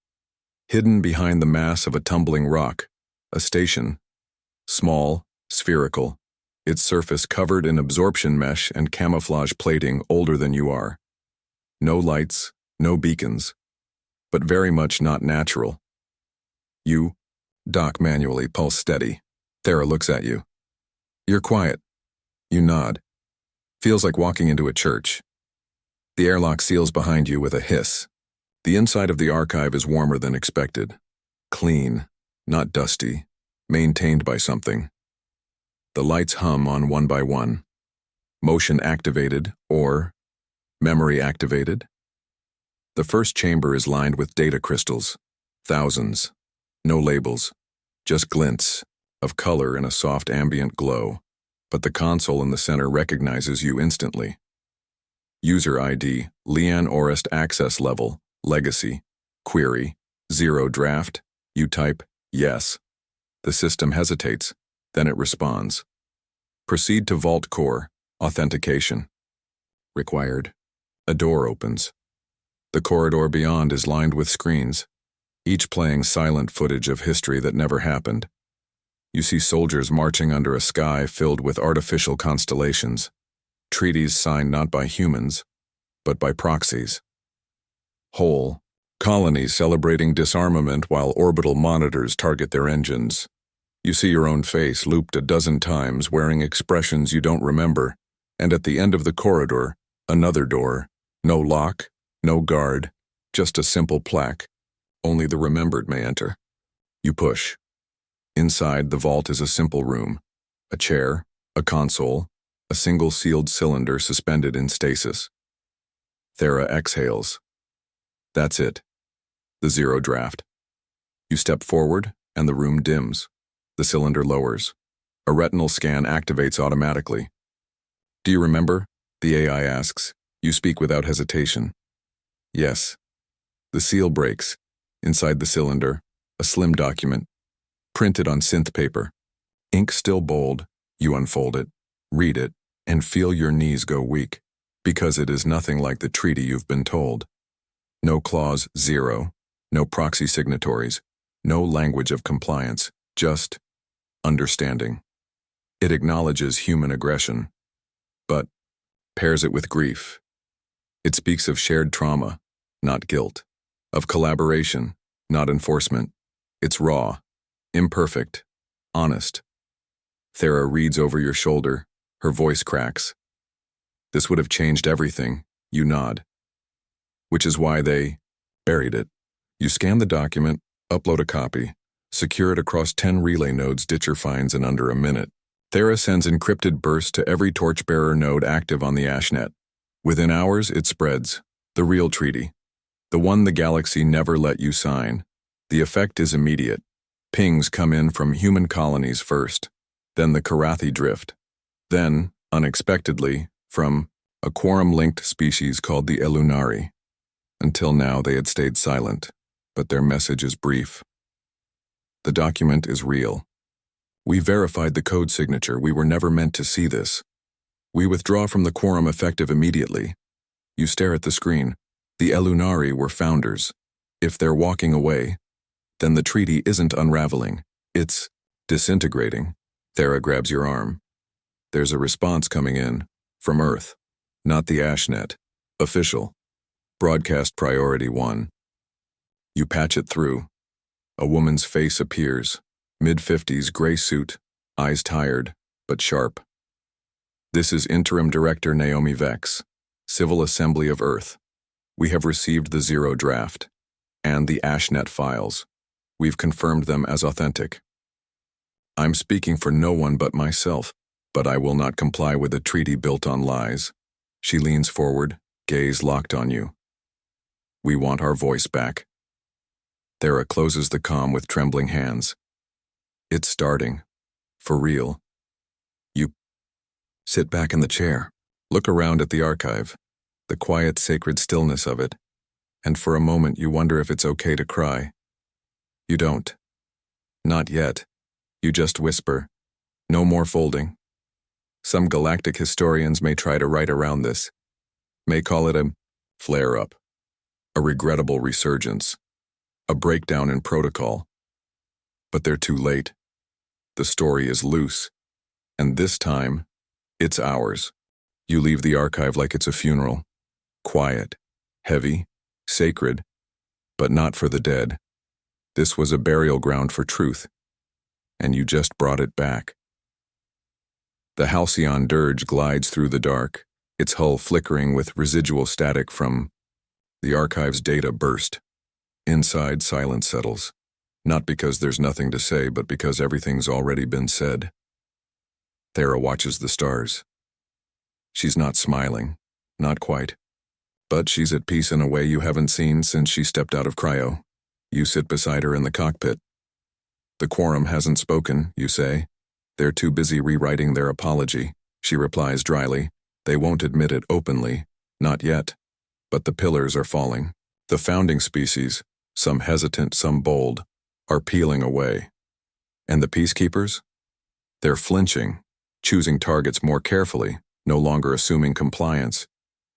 Speaker 1: hidden behind the mass of a tumbling rock, a station. Small, spherical, its surface covered in absorption mesh and camouflage plating older than you are. No lights, no beacons, but very much not natural. You dock manually, pulse steady. Thera looks at you. You're quiet. You nod. Feels like walking into a church. The airlock seals behind you with a hiss. The inside of the archive is warmer than expected. Clean, not dusty, maintained by something. The lights hum on one by one. Motion activated or memory activated. The first chamber is lined with data crystals. Thousands. No labels. Just glints of color in a soft ambient glow. But the console in the center recognizes you instantly. User ID, Leanne Orest access level, legacy, query, 0 draft. You type, yes. The system hesitates, then it responds. Proceed to Vault Core, authentication. Required. A door opens. The corridor beyond is lined with screens, each playing silent footage of history that never happened. You see soldiers marching under a sky filled with artificial constellations, treaties signed not by humans, but by proxies. Whole colonies celebrating disarmament while orbital monitors target their engines. You see your own face looped a dozen times, wearing expressions you don't remember, and at the end of the corridor, another door. No lock, no guard, just a simple plaque. Only the remembered may enter. You push. Inside, the vault is a simple room. A chair, a console, a single sealed cylinder suspended in stasis. Thera exhales. That's it. The 0 draft. You step forward, and the room dims. The cylinder lowers. A retinal scan activates automatically. Do you remember? The AI asks. You speak without hesitation. Yes. The seal breaks. Inside the cylinder, a slim document, printed on synth paper. Ink still bold. You unfold it, read it, and feel your knees go weak, because it is nothing like the treaty you've been told. No clause 0, no proxy signatories, no language of compliance, just understanding. It acknowledges human aggression, but pairs it with grief. It speaks of shared trauma, not guilt, of collaboration, not enforcement. It's raw, imperfect, honest. Thera reads over your shoulder, her voice cracks. This would have changed everything, you nod. Which is why they buried it. You scan the document, upload a copy, secure it across 10 relay nodes Ditcher finds in under a minute. Thera sends encrypted bursts to every torchbearer node active on the AshNet. Within hours, it spreads. The real treaty. The one the galaxy never let you sign. The effect is immediate. Pings come in from human colonies first, then the Karathi drift. Then, unexpectedly, from a quorum-linked species called the Elunari. Until now, they had stayed silent, but their message is brief. The document is real. We verified the code signature. We were never meant to see this. We withdraw from the quorum effective immediately. You stare at the screen. The Elunari were founders. If they're walking away, then the treaty isn't unraveling. It's disintegrating. Thera grabs your arm. There's a response coming in, from Earth, not the AshNet. Official. Broadcast priority 1. You patch it through. A woman's face appears. Mid-50s, gray suit, eyes tired, but sharp. This is Interim Director Naomi Vex, Civil Assembly of Earth. We have received the Zero Draft and the AshNet files. We've confirmed them as authentic. I'm speaking for no one but myself, but I will not comply with a treaty built on lies. She leans forward, gaze locked on you. We want our voice back. Thera closes the comm with trembling hands. It's starting. For real. You sit back in the chair, look around at the archive, the quiet, sacred stillness of it, and for a moment you wonder if it's okay to cry. You don't. Not yet. You just whisper, "No more folding." Some galactic historians may try to write around this, may call it a flare-up, a regrettable resurgence, a breakdown in protocol. But they're too late. The story is loose, and this time, it's ours. You leave the archive like it's a funeral, quiet, heavy, sacred, but not for the dead. This was a burial ground for truth, and you just brought it back. The Halcyon dirge glides through the dark, its hull flickering with residual static from the archive's data burst. Inside, silence settles, not because there's nothing to say, but because everything's already been said. Thera watches the stars. She's not smiling, not quite, but she's at peace in a way you haven't seen since she stepped out of cryo. You sit beside her in the cockpit. The quorum hasn't spoken, you say. They're too busy rewriting their apology, she replies dryly. They won't admit it openly, not yet. But the pillars are falling. The founding species, some hesitant, some bold, are peeling away. And the peacekeepers? They're flinching, choosing targets more carefully, no longer assuming compliance.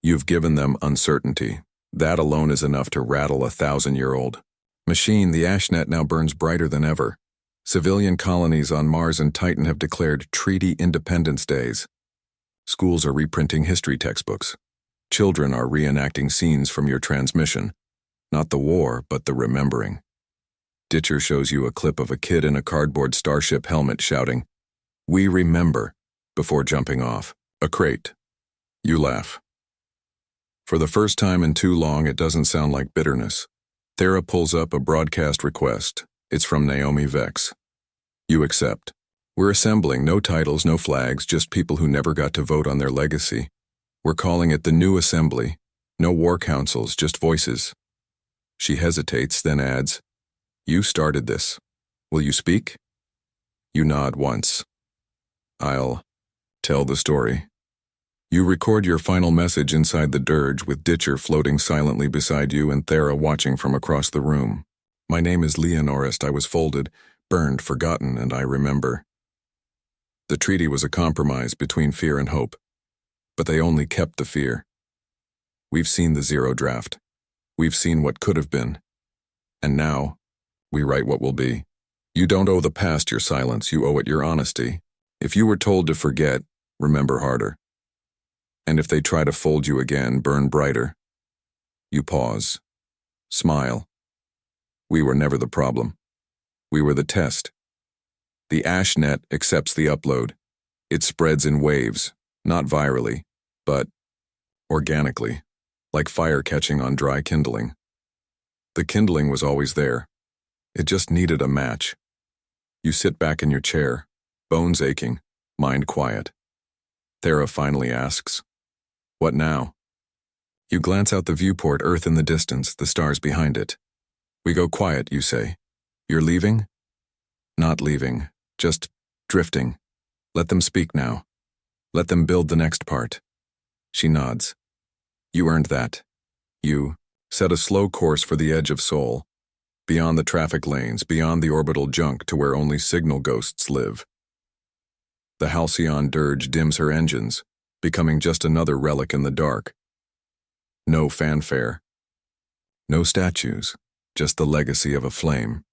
Speaker 1: You've given them uncertainty. That alone is enough to rattle a 1,000-year-old machine. The AshNet now burns brighter than ever. Civilian colonies on Mars and Titan have declared treaty independence days. Schools are reprinting history textbooks. Children are reenacting scenes from your transmission. Not the war, but the remembering. Ditcher shows you a clip of a kid in a cardboard starship helmet shouting, "We remember," before jumping off. A crate. You laugh. For the first time in too long, it doesn't sound like bitterness. Thera pulls up a broadcast request. It's from Naomi Vex. You accept. We're assembling, no titles, no flags, just people who never got to vote on their legacy. We're calling it the New Assembly. No war councils, just voices. She hesitates, then adds, "You started this. Will you speak?" You nod once. I'll tell the story. You record your final message inside the dirge with Ditcher floating silently beside you and Thera watching from across the room. My name is Leonorist. I was folded, burned, forgotten, and I remember. The treaty was a compromise between fear and hope, but they only kept the fear. We've seen the Zero Draft. We've seen what could have been. And now, we write what will be. You don't owe the past your silence, you owe it your honesty. If you were told to forget, remember harder. And if they try to fold you again, burn brighter. You pause. Smile. We were never the problem. We were the test. The AshNet accepts the upload. It spreads in waves, not virally, but organically, like fire catching on dry kindling. The kindling was always there. It just needed a match. You sit back in your chair, bones aching, mind quiet. Thera finally asks, "What now?" You glance out the viewport, Earth in the distance, the stars behind it. We go quiet, you say. You're leaving? Not leaving, just drifting. Let them speak now. Let them build the next part. She nods. You earned that. You set a slow course for the edge of Sol, beyond the traffic lanes, beyond the orbital junk to where only signal ghosts live. The Halcyon dirge dims her engines, becoming just another relic in the dark. No fanfare. No statues. Just the legacy of a flame.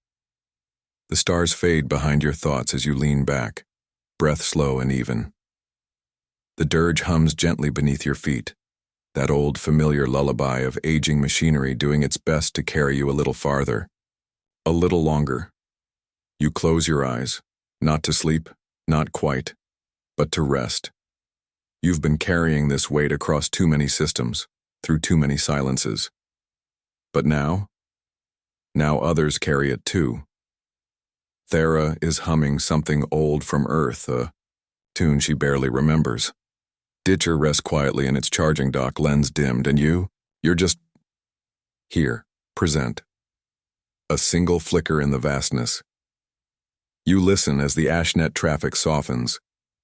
Speaker 1: The stars fade behind your thoughts as you lean back, breath slow and even. The dirge hums gently beneath your feet, that old familiar lullaby of aging machinery doing its best to carry you a little farther, a little longer. You close your eyes, not to sleep, not quite, but to rest. You've been carrying this weight across too many systems, through too many silences. But now others carry it too. Thera is humming something old from Earth, a tune she barely remembers. Ditcher rests quietly in its charging dock, lens dimmed, and you're just here, present. A single flicker in the vastness. You listen as the Ashnet traffic softens.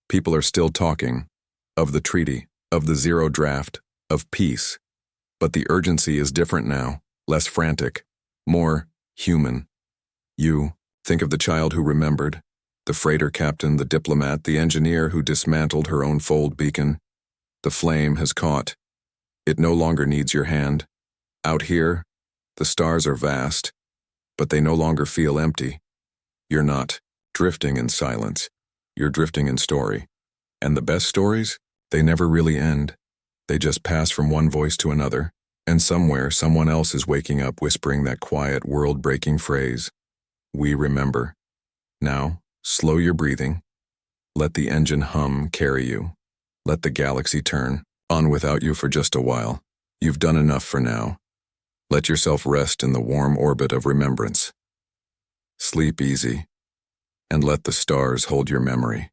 Speaker 1: People are still talking, of the treaty, of the zero draft, of peace. But the urgency is different now, less frantic, more human. You think of the child who remembered, the freighter captain, the diplomat, the engineer who dismantled her own fold beacon. The flame has caught. It no longer needs your hand. Out here, the stars are vast, but they no longer feel empty. You're not drifting in silence. You're drifting in story. And the best stories, they never really end. They just pass from one voice to another, and somewhere someone else is waking up whispering that quiet, world-breaking phrase. We remember. Now, slow your breathing. Let the engine hum carry you. Let the galaxy turn on without you for just a while. You've done enough for now. Let yourself rest in the warm orbit of remembrance. Sleep easy, and let the stars hold your memory.